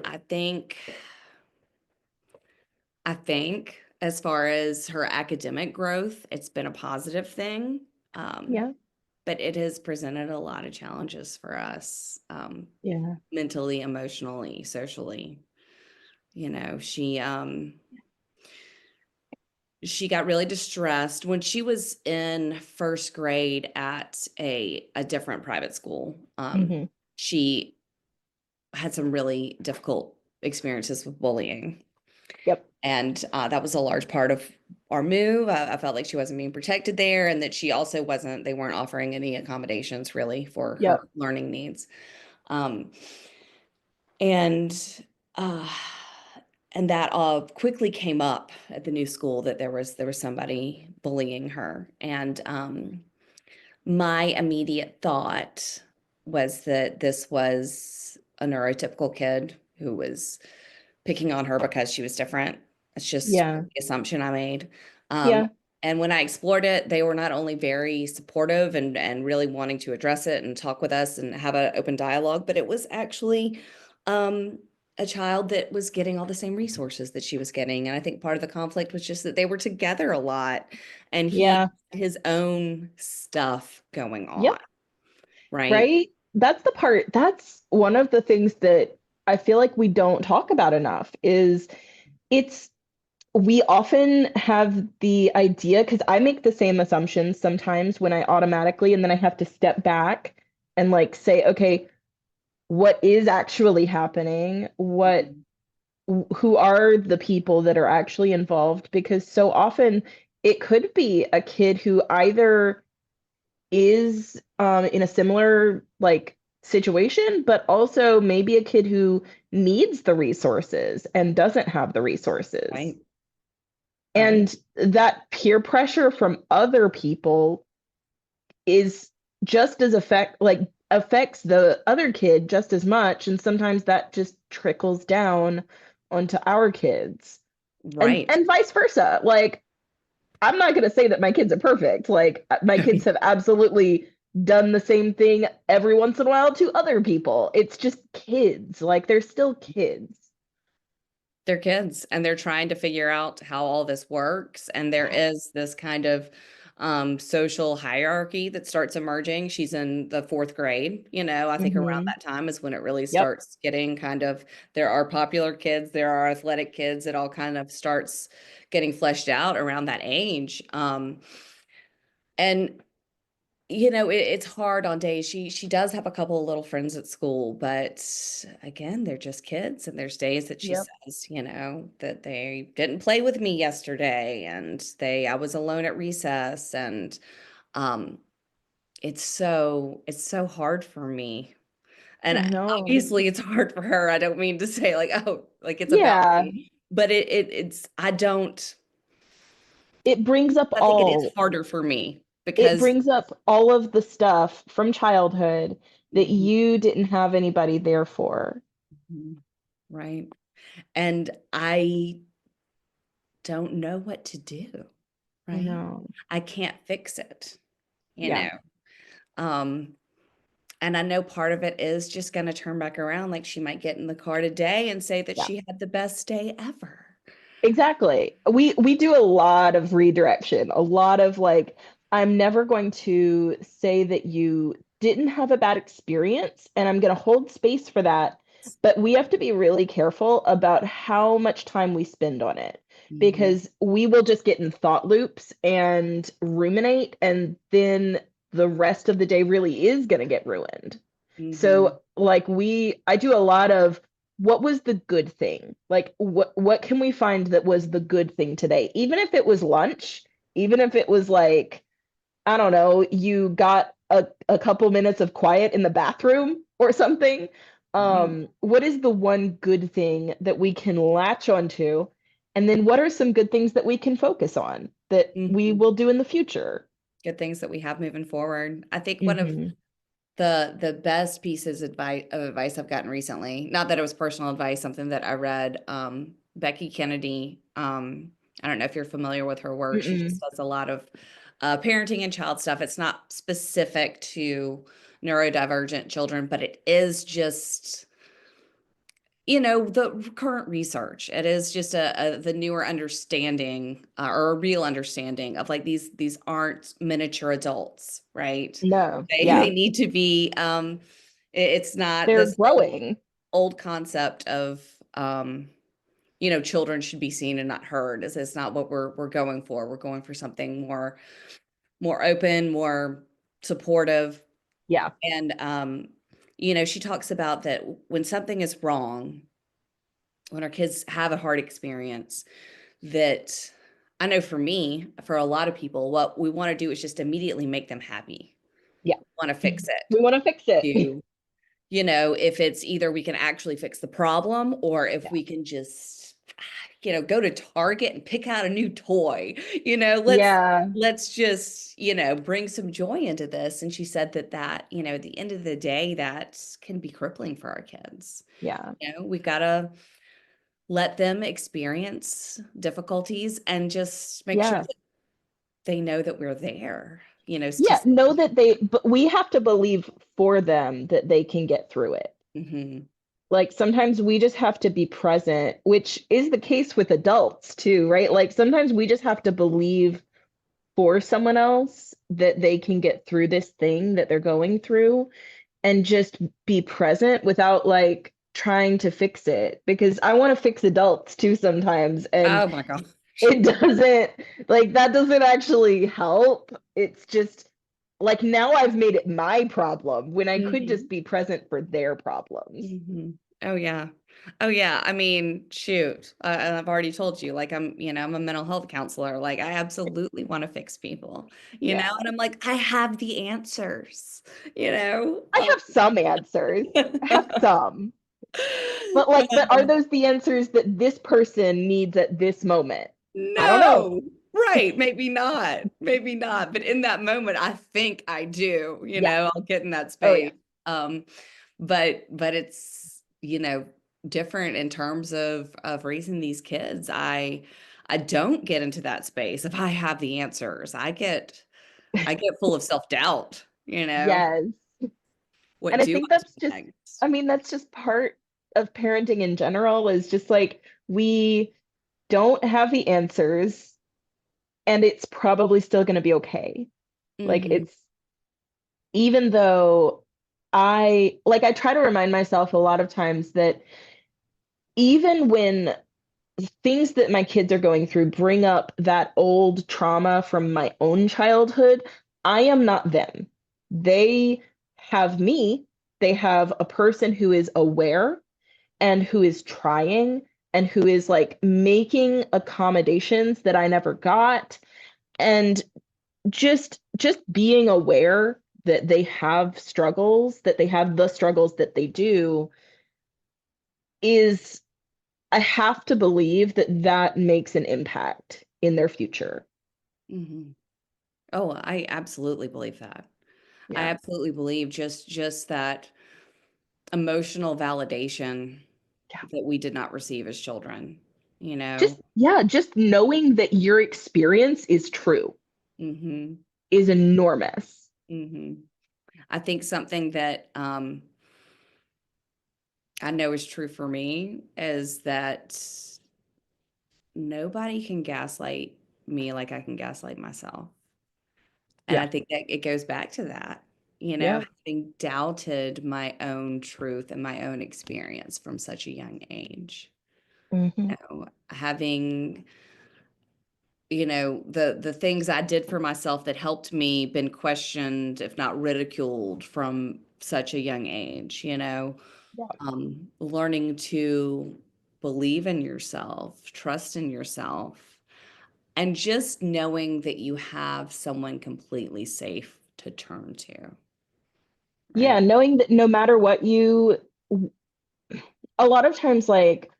[SPEAKER 3] I think as far as her academic growth, it's been a positive thing. Um,
[SPEAKER 2] Yeah.
[SPEAKER 3] but it has presented a lot of challenges for us,
[SPEAKER 2] Yeah.
[SPEAKER 3] mentally, emotionally, socially. You know, she got really distressed when she was in first grade at a different private school.
[SPEAKER 2] Hmm.
[SPEAKER 3] She had some really difficult experiences with bullying.
[SPEAKER 2] Yep.
[SPEAKER 3] And that was a large part of our move. I felt like she wasn't being protected there, and that she also they weren't offering any accommodations really for her
[SPEAKER 2] Yep.
[SPEAKER 3] learning needs. Um, and uh, and that quickly came up at the new school that there was somebody bullying her. And my immediate thought was that this was a neurotypical kid who was picking on her because she was different. It's just
[SPEAKER 2] Yeah.
[SPEAKER 3] the assumption I made. Um,
[SPEAKER 2] Yeah.
[SPEAKER 3] and when I explored it, they were not only very supportive and really wanting to address it and talk with us and have an open dialogue, but it was actually um, a child that was getting all the same resources that she was getting. And I think part of the conflict was just that they were together a lot, and he
[SPEAKER 2] Yeah.
[SPEAKER 3] had his own stuff going on,
[SPEAKER 2] Yep.
[SPEAKER 3] right?
[SPEAKER 2] Right. That's one of the things that I feel like we don't talk about enough is it's we often have the idea, because I make the same assumptions sometimes when I automatically, and then I have to step back and like say, okay, what is actually happening?
[SPEAKER 3] Mhm.
[SPEAKER 2] Who are the people that are actually involved? Because so often it could be a kid who either is in a similar like situation, but also maybe a kid who needs the resources and doesn't have the resources.
[SPEAKER 3] Right, right.
[SPEAKER 2] And that peer pressure from other people is just as affects the other kid just as much, and sometimes that just trickles down onto our kids.
[SPEAKER 3] Right.
[SPEAKER 2] And vice versa. Like, I'm not going to say that my kids are perfect. Like, my kids have absolutely done the same thing every once in a while to other people. It's just kids. Like, they're still kids.
[SPEAKER 3] They're kids and they're trying to figure out how all this works. And there is this kind of social hierarchy that starts emerging. She's in the fourth grade, I think around
[SPEAKER 2] Hmm.
[SPEAKER 3] that time is when it really
[SPEAKER 2] Yep.
[SPEAKER 3] starts getting kind of, there are popular kids, there are athletic kids, it all kind of starts getting fleshed out around that age. And it's hard on days. She does have a couple of little friends at school, but again, they're just kids. And there's days that she
[SPEAKER 2] Yep.
[SPEAKER 3] says, that they didn't play with me yesterday, and I was alone at recess, and um, it's so hard for me. And
[SPEAKER 2] I know.
[SPEAKER 3] obviously, it's hard for her. I don't mean to say like, oh, like it's about
[SPEAKER 2] Yeah.
[SPEAKER 3] me, but it's I don't.
[SPEAKER 2] It brings up
[SPEAKER 3] I think it is
[SPEAKER 2] all
[SPEAKER 3] harder for me
[SPEAKER 2] it
[SPEAKER 3] because.
[SPEAKER 2] brings up all of the stuff from childhood that
[SPEAKER 3] Mhm,
[SPEAKER 2] you didn't have anybody there for.
[SPEAKER 3] mhm, right. And I don't know what to do,
[SPEAKER 2] I
[SPEAKER 3] right?
[SPEAKER 2] know.
[SPEAKER 3] I can't fix it, you
[SPEAKER 2] Yeah.
[SPEAKER 3] know. Um, and I know part of it is just going to turn back around. Like she might get in the car today and say that
[SPEAKER 2] Yeah.
[SPEAKER 3] she had the best day ever.
[SPEAKER 2] Exactly. We do a lot of redirection, a lot of like, I'm never going to say that you didn't have a bad experience, and I'm going to hold space for that. But we have to be really careful about how much time we spend on it,
[SPEAKER 3] Mhm,
[SPEAKER 2] because we will just get in thought loops and ruminate, and then the rest of the day really is going to get ruined.
[SPEAKER 3] mhm,
[SPEAKER 2] So, like, I do a lot of, what was the good thing? Like, what can we find that was the good thing today? Even if it was lunch, even if it was like, I don't know, you got a couple minutes of quiet in the bathroom or something.
[SPEAKER 3] right.
[SPEAKER 2] What is the one good thing that we can latch onto? And then what are some good things that we can focus on that we
[SPEAKER 3] Mhm.
[SPEAKER 2] will do in the future?
[SPEAKER 3] Good things that we have moving forward. I think one of
[SPEAKER 2] Hmm.
[SPEAKER 3] the best pieces of advice I've gotten recently, not that it was personal advice, something that I read, Becky Kennedy, I don't know if you're familiar with her work. She just
[SPEAKER 2] Mm-mm.
[SPEAKER 3] does a lot of parenting and child stuff. It's not specific to neurodivergent children, but it is just the current research. It is just the newer understanding, or a real understanding of like these aren't miniature adults, right?
[SPEAKER 2] No,
[SPEAKER 3] They
[SPEAKER 2] yeah,
[SPEAKER 3] need to be it's not
[SPEAKER 2] they're
[SPEAKER 3] this
[SPEAKER 2] growing.
[SPEAKER 3] old concept of children should be seen and not heard. It's not what we're going for. We're going for something more open, more supportive.
[SPEAKER 2] Yeah,
[SPEAKER 3] And she talks about that when something is wrong, when our kids have a hard experience, that I know for me, for a lot of people, what we want to do is just immediately make them happy.
[SPEAKER 2] yeah.
[SPEAKER 3] Want to fix it.
[SPEAKER 2] We want to fix it.
[SPEAKER 3] To, if it's either we can actually fix the problem or if
[SPEAKER 2] Yeah.
[SPEAKER 3] we can just, go to Target and pick out a new toy, let's
[SPEAKER 2] Yeah.
[SPEAKER 3] let's just, bring some joy into this. And she said that, at the end of the day, that can be crippling for our kids.
[SPEAKER 2] Yeah.
[SPEAKER 3] We've got to let them experience difficulties and just make sure
[SPEAKER 2] Yeah.
[SPEAKER 3] that they know that we're there, to
[SPEAKER 2] Yeah. Know that but we have to believe for them that they can get through it.
[SPEAKER 3] hmm
[SPEAKER 2] Like, sometimes we just have to be present, which is the case with adults too, right? Like, sometimes we just have to believe for someone else that they can get through this thing that they're going through, and just be present without like trying to fix it, because I want to fix adults too sometimes, and
[SPEAKER 3] Oh my gosh.
[SPEAKER 2] it doesn't, like, that doesn't actually help. It's just like, now I've made it my problem when I could just
[SPEAKER 3] hmm
[SPEAKER 2] be present for their problems.
[SPEAKER 3] hmm Oh yeah. Oh yeah. I mean, shoot. And I've already told you, like I'm a mental health counselor. Like I absolutely want to fix people,
[SPEAKER 2] Yeah.
[SPEAKER 3] and I'm like, I have the answers, you know.
[SPEAKER 2] I have some answers. I have some. But like, but are those the answers that this person needs at this moment? I don't know.
[SPEAKER 3] No, right. Maybe not. Maybe not. But in that moment, I think I do,
[SPEAKER 2] Yeah.
[SPEAKER 3] I'll get in that
[SPEAKER 2] Oh yeah.
[SPEAKER 3] space. Um, but it's, different in terms of raising these kids. I don't get into that space if I have the answers. I get full of self-doubt,
[SPEAKER 2] Yes.
[SPEAKER 3] what
[SPEAKER 2] And I
[SPEAKER 3] do
[SPEAKER 2] think
[SPEAKER 3] I
[SPEAKER 2] that's
[SPEAKER 3] do
[SPEAKER 2] just,
[SPEAKER 3] next?
[SPEAKER 2] I mean, that's just part of parenting in general, is just like we don't have the answers and it's probably still going to be okay. Like
[SPEAKER 3] Hmm.
[SPEAKER 2] it's, even though I try to remind myself a lot of times that even when things that my kids are going through bring up that old trauma from my own childhood, I am not them. They have me. They have a person who is aware and who is trying and who is like making accommodations that I never got. And just being aware that they have struggles, that they have the struggles that they do, is, I have to believe that that makes an impact in their future.
[SPEAKER 3] Hmm. Oh, I absolutely believe that. I
[SPEAKER 2] Yeah.
[SPEAKER 3] absolutely believe just that emotional validation
[SPEAKER 2] Yeah.
[SPEAKER 3] that we did not receive as children, you
[SPEAKER 2] Just,
[SPEAKER 3] know?
[SPEAKER 2] yeah, just knowing that your experience is true
[SPEAKER 3] Hmm.
[SPEAKER 2] is enormous.
[SPEAKER 3] Hmm. I think something that I know is true for me is that nobody can gaslight me like I can gaslight myself. And I
[SPEAKER 2] Yeah.
[SPEAKER 3] think that it goes back to that,
[SPEAKER 2] Yeah.
[SPEAKER 3] having doubted my own truth and my own experience from such a young age.
[SPEAKER 2] Hmm.
[SPEAKER 3] Having, the things I did for myself that helped me been questioned, if not ridiculed, from such a young age,
[SPEAKER 2] Yeah.
[SPEAKER 3] learning to believe in yourself, trust in yourself, and just knowing that you have someone completely safe to turn to,
[SPEAKER 2] Yeah,
[SPEAKER 3] right?
[SPEAKER 2] knowing that no matter what a lot of times, like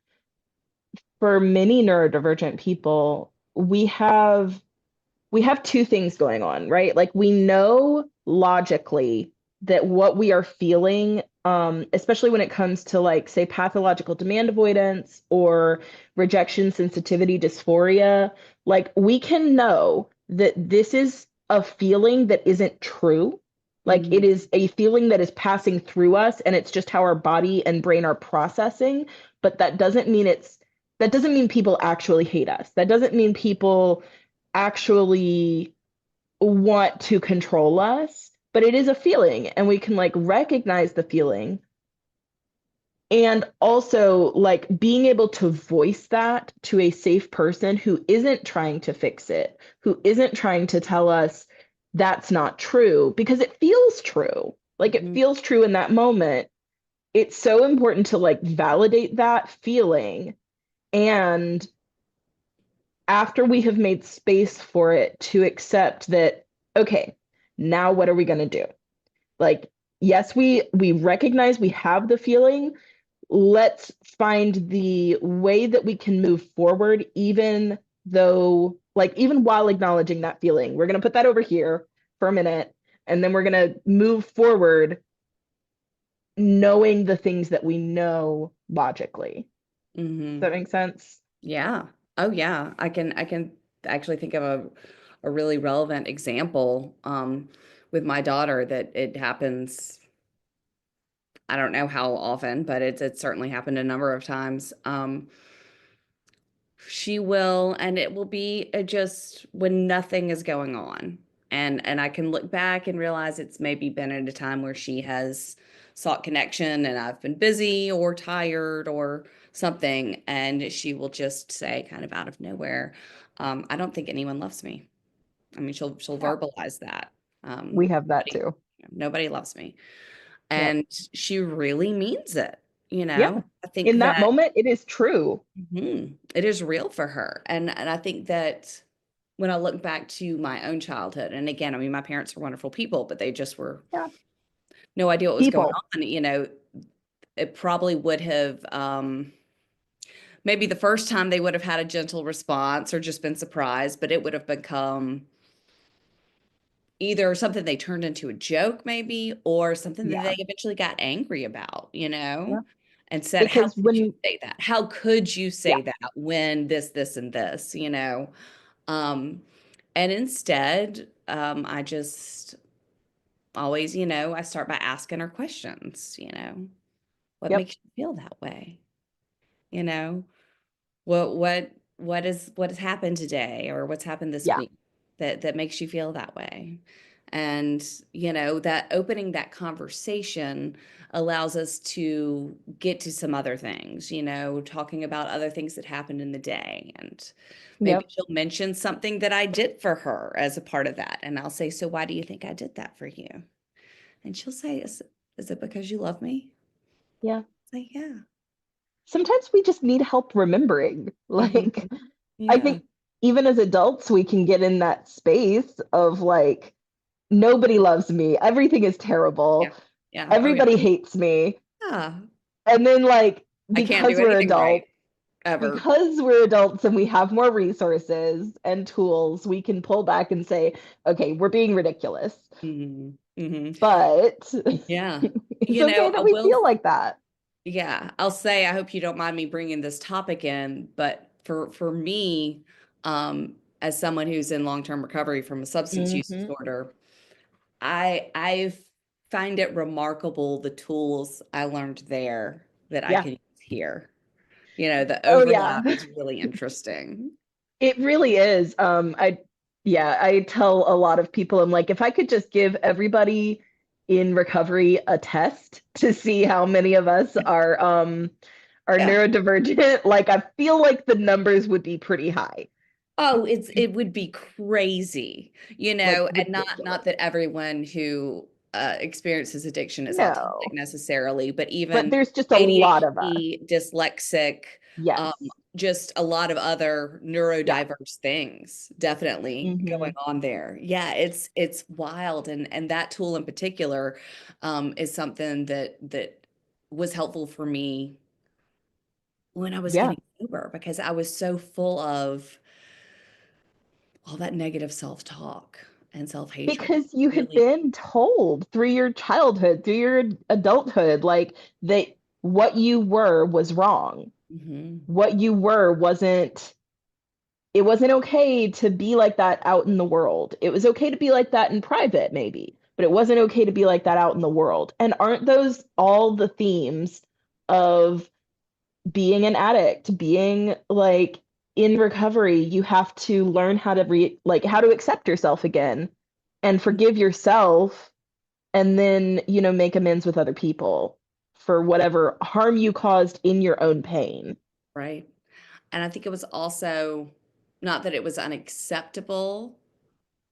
[SPEAKER 2] for many neurodivergent people, we have two things going on, right? Like we know logically that what we are feeling, especially when it comes to like, say, pathological demand avoidance or rejection sensitivity dysphoria, like we can know that this is a feeling that isn't true. Like it
[SPEAKER 3] Mhm.
[SPEAKER 2] is a feeling that is passing through us and it's just how our body and brain are processing. But that doesn't mean people actually hate us. That doesn't mean people actually want to control us, but it is a feeling and we can like recognize the feeling, and also like being able to voice that to a safe person who isn't trying to fix it, who isn't trying to tell us that's not true, because it feels true. Like it
[SPEAKER 3] Mhm.
[SPEAKER 2] feels true in that moment. It's so important to like validate that feeling, and after we have made space for it, to accept that, okay, now what are we going to do? Like, yes, we recognize we have the feeling. Let's find the way that we can move forward, even though, like, even while acknowledging that feeling. We're going to put that over here for a minute, and then we're going to move forward knowing the things that we know logically. Does
[SPEAKER 3] Mhm.
[SPEAKER 2] that make sense?
[SPEAKER 3] Yeah. Oh yeah. I can actually think of a really relevant example with my daughter that it happens. I don't know how often, but it's certainly happened a number of times. She will, and it will be just when nothing is going on. And I can look back and realize it's maybe been at a time where she has sought connection and I've been busy or tired or something. And she will just say kind of out of nowhere, I don't think anyone loves me. I mean, she'll
[SPEAKER 2] Yeah.
[SPEAKER 3] verbalize that.
[SPEAKER 2] We have that
[SPEAKER 3] Nobody,
[SPEAKER 2] too.
[SPEAKER 3] nobody loves me.
[SPEAKER 2] Yep.
[SPEAKER 3] And she really means it,
[SPEAKER 2] Yeah.
[SPEAKER 3] I think
[SPEAKER 2] In that
[SPEAKER 3] that
[SPEAKER 2] moment, it is true.
[SPEAKER 3] it is real for her. And I think that when I look back to my own childhood, and again, I mean, my parents were wonderful people, but they just were
[SPEAKER 2] Yeah.
[SPEAKER 3] no idea what was going
[SPEAKER 2] People.
[SPEAKER 3] on. It probably would have, maybe the first time they would have had a gentle response or just been surprised, but it would have become either something they turned into a joke maybe, or something that
[SPEAKER 2] Yeah.
[SPEAKER 3] they eventually got angry about,
[SPEAKER 2] Yeah.
[SPEAKER 3] and said, how
[SPEAKER 2] Because
[SPEAKER 3] could you
[SPEAKER 2] when,
[SPEAKER 3] say that? How could you
[SPEAKER 2] yeah,
[SPEAKER 3] say that when this, and this, Um, and instead, I just always, I start by asking her questions, what
[SPEAKER 2] yep,
[SPEAKER 3] makes you feel that way? You know, what has happened today or what's happened this
[SPEAKER 2] yeah,
[SPEAKER 3] week that makes you feel that way? And, that opening that conversation allows us to get to some other things, talking about other things that happened in the day. And maybe
[SPEAKER 2] yep,
[SPEAKER 3] she'll mention something that I did for her as a part of that. And I'll say, so why do you think I did that for you? And she'll say, is it because you love me?
[SPEAKER 2] yeah.
[SPEAKER 3] Say, yeah.
[SPEAKER 2] Sometimes we just need help remembering.
[SPEAKER 3] Hmm.
[SPEAKER 2] Like, I
[SPEAKER 3] Yeah.
[SPEAKER 2] think even as adults, we can get in that space of like, nobody loves me, everything is
[SPEAKER 3] Yeah.
[SPEAKER 2] terrible,
[SPEAKER 3] Yeah. Oh, yeah.
[SPEAKER 2] everybody hates me.
[SPEAKER 3] Yeah.
[SPEAKER 2] And then, like,
[SPEAKER 3] I can't do
[SPEAKER 2] because we're
[SPEAKER 3] anything right
[SPEAKER 2] adults,
[SPEAKER 3] ever.
[SPEAKER 2] and we have more resources and tools, we can pull back and say, okay, we're being ridiculous.
[SPEAKER 3] Hmm. Hmm.
[SPEAKER 2] But
[SPEAKER 3] Yeah.
[SPEAKER 2] it's okay
[SPEAKER 3] I
[SPEAKER 2] that we
[SPEAKER 3] will,
[SPEAKER 2] feel like that.
[SPEAKER 3] yeah, I'll say, I hope you don't mind me bringing this topic in, but for me, as someone who's in long-term recovery from a substance use
[SPEAKER 2] Hmm.
[SPEAKER 3] disorder, I find it remarkable the tools I learned there that I
[SPEAKER 2] Yeah.
[SPEAKER 3] can use here. The
[SPEAKER 2] Oh, yeah.
[SPEAKER 3] overlap is really interesting.
[SPEAKER 2] It really is. Yeah, I tell a lot of people, I'm like, if I could just give everybody in recovery a test to see how many of us are
[SPEAKER 3] Yeah.
[SPEAKER 2] neurodivergent, like I feel like the numbers would be pretty high.
[SPEAKER 3] Oh, it would be crazy,
[SPEAKER 2] Like
[SPEAKER 3] and not
[SPEAKER 2] ridiculous.
[SPEAKER 3] that everyone who experiences addiction is autistic
[SPEAKER 2] No,
[SPEAKER 3] necessarily, but
[SPEAKER 2] but
[SPEAKER 3] even
[SPEAKER 2] there's just a lot of us.
[SPEAKER 3] ADHD, dyslexic,
[SPEAKER 2] Yes.
[SPEAKER 3] um, just a lot of other
[SPEAKER 2] Yeah.
[SPEAKER 3] neurodiverse things definitely
[SPEAKER 2] Hmm.
[SPEAKER 3] going on there. Yeah, it's wild, and that tool in particular is something that was helpful for me when I was
[SPEAKER 2] Yeah.
[SPEAKER 3] getting sober because I was so full of all that negative self-talk and self-hatred.
[SPEAKER 2] Because you had
[SPEAKER 3] Really.
[SPEAKER 2] been told through your childhood, through your adulthood, like that what you were was wrong.
[SPEAKER 3] Hmm.
[SPEAKER 2] What you were wasn't, it wasn't okay to be like that out in the world. It was okay to be like that in private, maybe, but it wasn't okay to be like that out in the world. And aren't those all the themes of being an addict, being like in recovery? You have to learn how to like how to accept yourself again and forgive yourself, and then, make amends with other people for whatever harm you caused in your own pain.
[SPEAKER 3] Right. And I think it was also not that it was unacceptable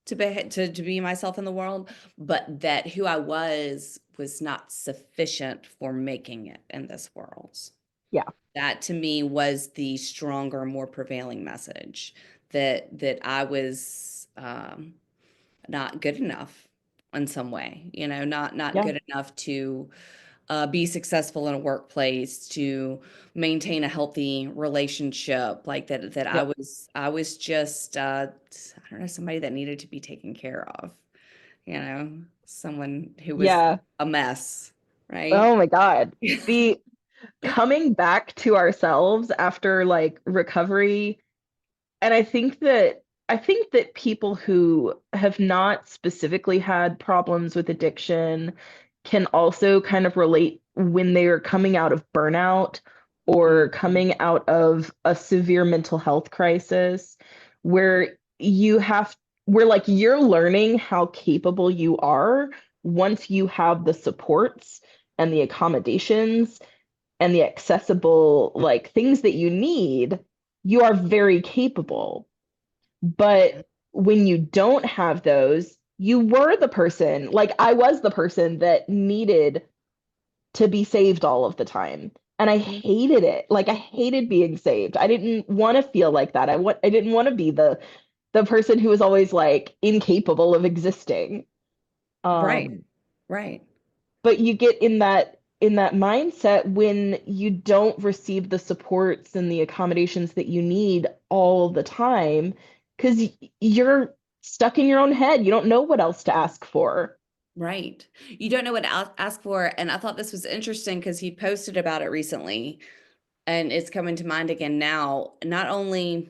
[SPEAKER 3] to be myself in the world, but that who I was not sufficient for making it in this world.
[SPEAKER 2] Yeah.
[SPEAKER 3] That to me was the stronger, more prevailing message that I was not good enough in some way, not
[SPEAKER 2] Yeah.
[SPEAKER 3] good enough to be successful in a workplace, to maintain a healthy relationship, like that
[SPEAKER 2] Yep.
[SPEAKER 3] I was just I don't know, somebody that needed to be taken care of, someone who was
[SPEAKER 2] Yeah.
[SPEAKER 3] a mess, right?
[SPEAKER 2] Oh my God. The coming back to ourselves after like recovery. And I think that people who have not specifically had problems with addiction can also kind of relate when they are coming out of burnout or
[SPEAKER 3] Mhm.
[SPEAKER 2] coming out of a severe mental health crisis, where you have where like you're learning how capable you are once you have the supports and the accommodations and the accessible like things that you need. You are very capable. But when you don't have those, you were the person, like I was the person that needed to be saved all of the time. And I hated it. Like I hated being saved. I didn't want to feel like that. I didn't want to be the person who was always like incapable of existing.
[SPEAKER 3] Right,
[SPEAKER 2] Um,
[SPEAKER 3] right.
[SPEAKER 2] but you get in that mindset when you don't receive the supports and the accommodations that you need all the time, because you're stuck in your own head. You don't know what else to ask for.
[SPEAKER 3] Right. You don't know what to ask for. And I thought this was interesting because he posted about it recently, and it's coming to mind again now. Not only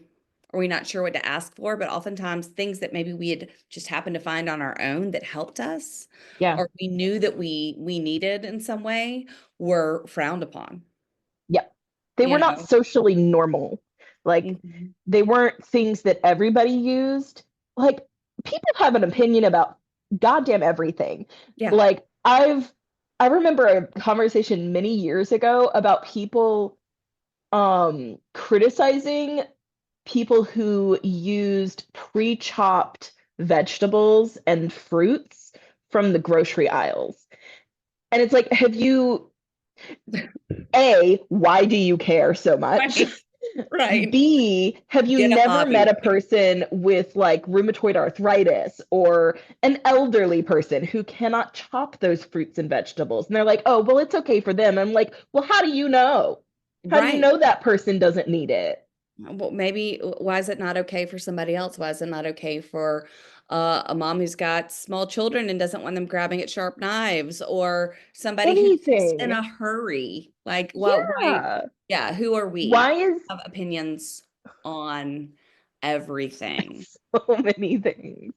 [SPEAKER 3] are we not sure what to ask for, but oftentimes things that maybe we had just happened to find on our own that helped us,
[SPEAKER 2] Yeah.
[SPEAKER 3] or we knew that we needed in some way, were frowned upon,
[SPEAKER 2] Yeah. They
[SPEAKER 3] you
[SPEAKER 2] were not
[SPEAKER 3] know?
[SPEAKER 2] socially normal. Like
[SPEAKER 3] Mhm.
[SPEAKER 2] they weren't things that everybody used. Like people have an opinion about goddamn everything.
[SPEAKER 3] Yeah.
[SPEAKER 2] Like I remember a conversation many years ago about people criticizing people who used pre-chopped vegetables and fruits from the grocery aisles. And it's like, have you, A, why do you care so much?
[SPEAKER 3] Right. Right.
[SPEAKER 2] B, have you
[SPEAKER 3] Get a
[SPEAKER 2] never met
[SPEAKER 3] hobby.
[SPEAKER 2] a person with like rheumatoid arthritis or an elderly person who cannot chop those fruits and vegetables? And they're like, oh, well, it's okay for them. I'm like, well, how do you know? How do you
[SPEAKER 3] Right.
[SPEAKER 2] know that person doesn't need it?
[SPEAKER 3] Well, maybe why is it not okay for somebody else? Why is it not okay for a mom who's got small children and doesn't want them grabbing at sharp knives, or somebody who's just in
[SPEAKER 2] Anything.
[SPEAKER 3] a hurry? Like, what, why?
[SPEAKER 2] Yeah.
[SPEAKER 3] Yeah, who are we
[SPEAKER 2] Why
[SPEAKER 3] to
[SPEAKER 2] is
[SPEAKER 3] have opinions on everything?
[SPEAKER 2] so many things?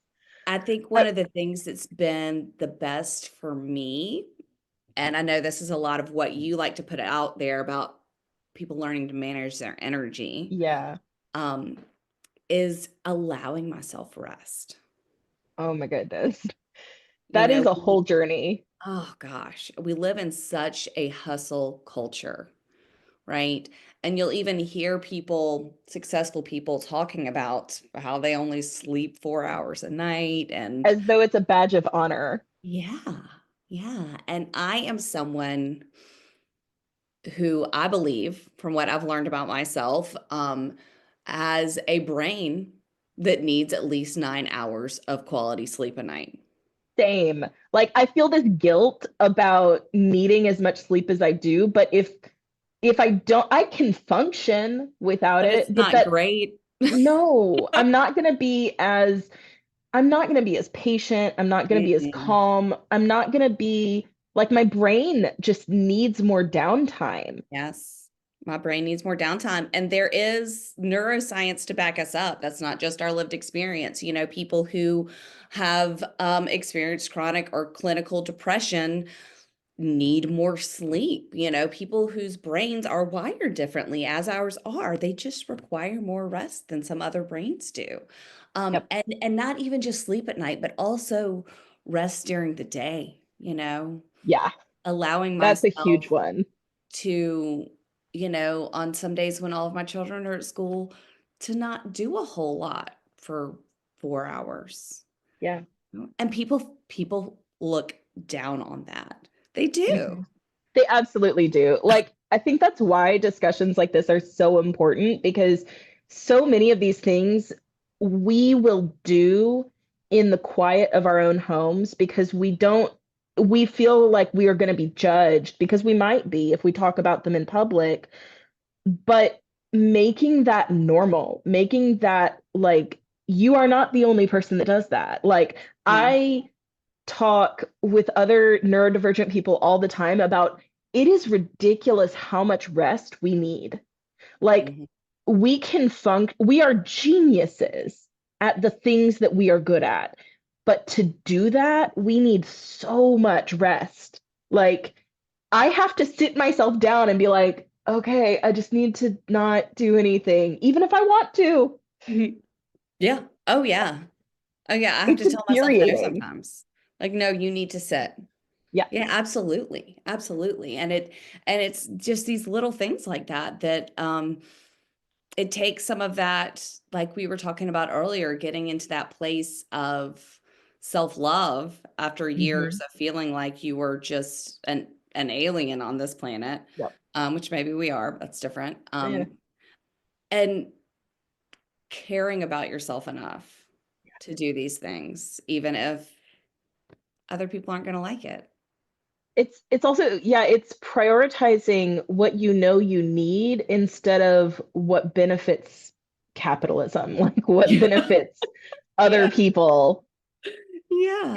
[SPEAKER 3] I think
[SPEAKER 2] Uh,
[SPEAKER 3] one of the things that's been the best for me, and I know this is a lot of what you like to put out there about people learning to manage their energy.
[SPEAKER 2] yeah.
[SPEAKER 3] Um, is allowing myself rest.
[SPEAKER 2] Oh my goodness.
[SPEAKER 3] You
[SPEAKER 2] That
[SPEAKER 3] know,
[SPEAKER 2] is a whole journey.
[SPEAKER 3] oh gosh, we live in such a hustle culture, right? And you'll even hear people, successful people, talking about how they only sleep 4 hours a night. And
[SPEAKER 2] As though it's a badge of honor.
[SPEAKER 3] yeah, yeah. And I am someone who I believe, from what I've learned about myself, has a brain that needs at least 9 hours of quality sleep a night.
[SPEAKER 2] Same. Like I feel this guilt about needing as much sleep as I do, but if I don't, I can function without
[SPEAKER 3] But it's
[SPEAKER 2] it, but
[SPEAKER 3] not
[SPEAKER 2] that
[SPEAKER 3] great.
[SPEAKER 2] no, I'm not going to be as patient. I'm not going to be as
[SPEAKER 3] Mm-mm.
[SPEAKER 2] calm. I'm not going to be like my brain just needs more downtime.
[SPEAKER 3] Yes. My brain needs more downtime. And there is neuroscience to back us up. That's not just our lived experience. You know, people who have experienced chronic or clinical depression need more sleep. You know, people whose brains are wired differently, as ours are, they just require more rest than some other brains do.
[SPEAKER 2] Yep.
[SPEAKER 3] And not even just sleep at night, but also rest during the day, you know,
[SPEAKER 2] Yeah,
[SPEAKER 3] allowing
[SPEAKER 2] that's a
[SPEAKER 3] myself
[SPEAKER 2] huge one.
[SPEAKER 3] to, you know, on some days when all of my children are at school, to not do a whole lot for 4 hours.
[SPEAKER 2] Yeah.
[SPEAKER 3] And people look down on that. They do.
[SPEAKER 2] Mhm. They absolutely do. Like, I think that's why discussions like this are so important because so many of these things we will do in the quiet of our own homes because we feel like we are going to be judged because we might be if we talk about them in public. But making that normal, making that like you are not the only person that does that. Like,
[SPEAKER 3] Yeah.
[SPEAKER 2] I talk with other neurodivergent people all the time about it is ridiculous how much rest we need. Like
[SPEAKER 3] Mhm.
[SPEAKER 2] we are geniuses at the things that we are good at. But to do that, we need so much rest. Like I have to sit myself down and be like, okay, I just need to not do anything, even if I want to.
[SPEAKER 3] Yeah. Oh, yeah. Oh, yeah. I have
[SPEAKER 2] It's
[SPEAKER 3] to tell myself no
[SPEAKER 2] infuriating.
[SPEAKER 3] sometimes. Like, no, you need to sit.
[SPEAKER 2] Yeah.
[SPEAKER 3] Yeah, absolutely. Absolutely. And it's just these little things like that that it takes some of that, like we were talking about earlier, getting into that place of self-love after years
[SPEAKER 2] Hmm.
[SPEAKER 3] of feeling like you were just an alien on this planet,
[SPEAKER 2] Yep.
[SPEAKER 3] which maybe we are, that's different.
[SPEAKER 2] Yeah.
[SPEAKER 3] And caring about yourself enough to do these things, even if other people aren't going to like it.
[SPEAKER 2] It's also, yeah, it's prioritizing what you know you need instead of what benefits capitalism, like what
[SPEAKER 3] Yeah.
[SPEAKER 2] benefits other
[SPEAKER 3] Yeah.
[SPEAKER 2] people.
[SPEAKER 3] Yeah.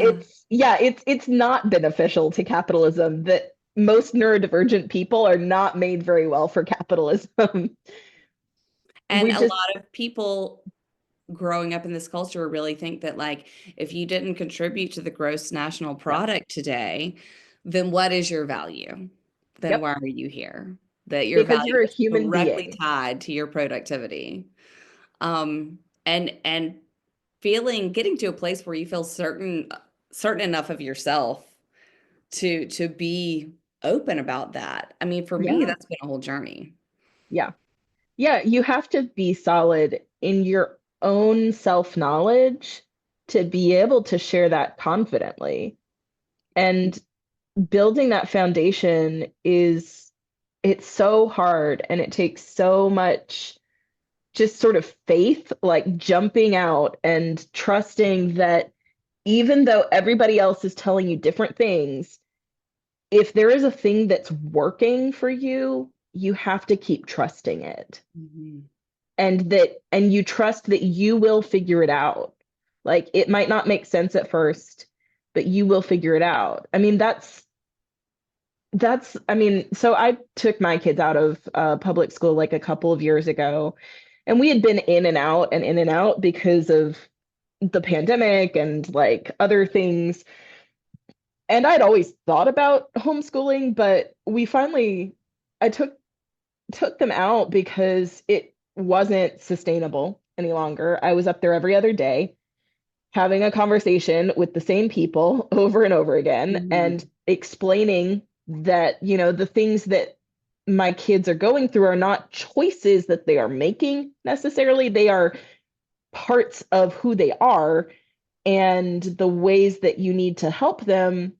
[SPEAKER 2] It's not beneficial to capitalism that most neurodivergent people are not made very well for capitalism.
[SPEAKER 3] And
[SPEAKER 2] We
[SPEAKER 3] a
[SPEAKER 2] just,
[SPEAKER 3] lot of people growing up in this culture really think that, like, if you didn't contribute to the gross national
[SPEAKER 2] yeah,
[SPEAKER 3] product today, then what is your value? Then
[SPEAKER 2] yep,
[SPEAKER 3] why are you here? That your
[SPEAKER 2] because
[SPEAKER 3] value
[SPEAKER 2] you're a
[SPEAKER 3] is
[SPEAKER 2] human
[SPEAKER 3] directly
[SPEAKER 2] being.
[SPEAKER 3] tied to your productivity. And feeling getting to a place where you feel certain enough of yourself to be open about that. I mean, for me,
[SPEAKER 2] Yeah,
[SPEAKER 3] that's been a whole journey.
[SPEAKER 2] yeah, yeah. You have to be solid in your own self-knowledge to be able to share that confidently. And building that foundation it's so hard and it takes so much just sort of faith, like jumping out and trusting that even though everybody else is telling you different things, if there is a thing that's working for you, you have to keep trusting it.
[SPEAKER 3] Mhm.
[SPEAKER 2] And you trust that you will figure it out. Like it might not make sense at first, but you will figure it out. I mean, I mean, so I took my kids out of public school like a couple of years ago, and we had been in and out and in and out because of the pandemic and like other things. And I'd always thought about homeschooling, but I took them out because it wasn't sustainable any longer. I was up there every other day having a conversation with the same people over and over again
[SPEAKER 3] Mhm.
[SPEAKER 2] and explaining that, the things that my kids are going through are not choices that they are making necessarily. They are parts of who they are. And the ways that you need to help them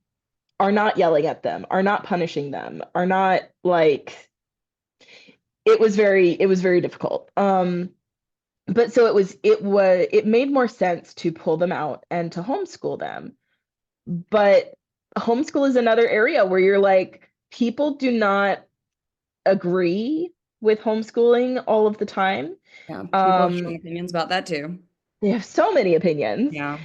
[SPEAKER 2] are not yelling at them, are not punishing them, are not like it was very difficult. But so it made more sense to pull them out and to homeschool them. But homeschool is another area where you're like, people do not agree with homeschooling all of the time.
[SPEAKER 3] Yeah, people have
[SPEAKER 2] Um,
[SPEAKER 3] strong opinions about that too.
[SPEAKER 2] they have so many opinions.
[SPEAKER 3] Yeah.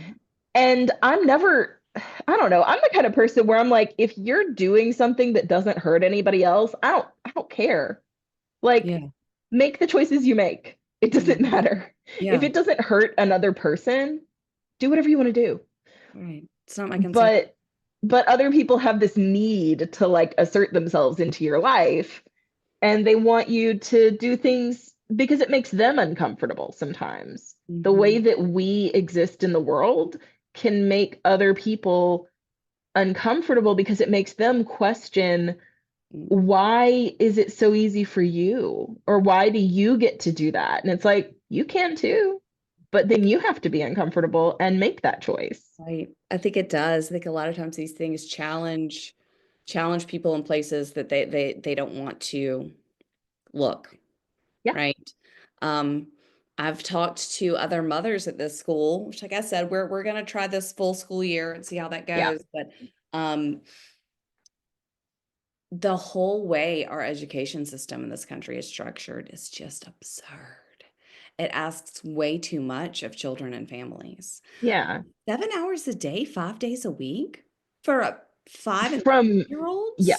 [SPEAKER 2] And I don't know, I'm the kind of person where I'm like, if you're doing something that doesn't hurt anybody else, I don't care. Like,
[SPEAKER 3] Yeah.
[SPEAKER 2] make the choices you make. It doesn't
[SPEAKER 3] Mhm.
[SPEAKER 2] matter. If
[SPEAKER 3] Yeah.
[SPEAKER 2] it doesn't hurt another person, do whatever you want to do.
[SPEAKER 3] Right. It's not my concern.
[SPEAKER 2] But other people have this need to like assert themselves into your life and they want you to do things because it makes them uncomfortable sometimes. The way
[SPEAKER 3] Mhm.
[SPEAKER 2] that we exist in the world can make other people uncomfortable because it makes them question,
[SPEAKER 3] Mm.
[SPEAKER 2] why is it so easy for you? Or why do you get to do that? And it's like, you can too, but then you have to be uncomfortable and make that choice.
[SPEAKER 3] Right. I think it does. I think a lot of times these things challenge people in places that they don't want to look,
[SPEAKER 2] Yeah,
[SPEAKER 3] right? Um, I've talked to other mothers at this school, which, like I said, we're gonna try this full school year and see how that
[SPEAKER 2] yeah,
[SPEAKER 3] goes. But um, the whole way our education system in this country is structured is just absurd. It asks way too much of children and families.
[SPEAKER 2] yeah.
[SPEAKER 3] 7 hours a day, 5 days a week for a 5 and
[SPEAKER 2] From,
[SPEAKER 3] year
[SPEAKER 2] yeah,
[SPEAKER 3] olds?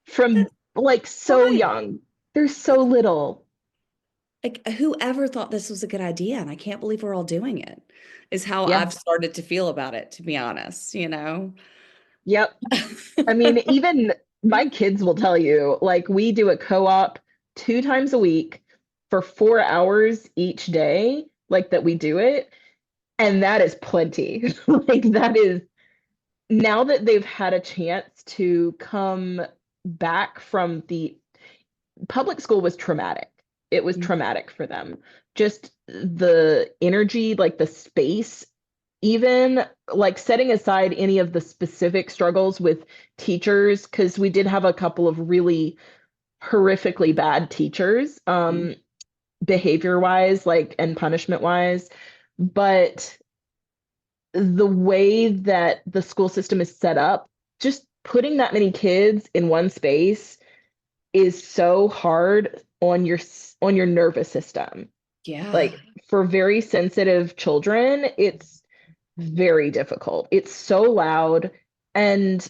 [SPEAKER 2] from
[SPEAKER 3] That's
[SPEAKER 2] like so
[SPEAKER 3] wild.
[SPEAKER 2] young. There's so little.
[SPEAKER 3] Like, whoever thought this was a good idea, and I can't believe we're all doing it, is how
[SPEAKER 2] Yeah,
[SPEAKER 3] I've started to feel about it, to be honest, you know?
[SPEAKER 2] yep. I mean, even my kids will tell you, like, we do a co-op 2 times a week for 4 hours each day, like that we do it. And that is plenty. Like, that is now that they've had a chance to come back from the public school was traumatic. It was
[SPEAKER 3] Mm,
[SPEAKER 2] traumatic for them. Just the energy, like the space, even like setting aside any of the specific struggles with teachers, because we did have a couple of really horrifically bad teachers,
[SPEAKER 3] mm,
[SPEAKER 2] behavior wise, like and punishment wise. But the way that the school system is set up, just putting that many kids in one space is so hard on your nervous system.
[SPEAKER 3] Yeah.
[SPEAKER 2] Like for very sensitive children, it's very difficult. It's so loud and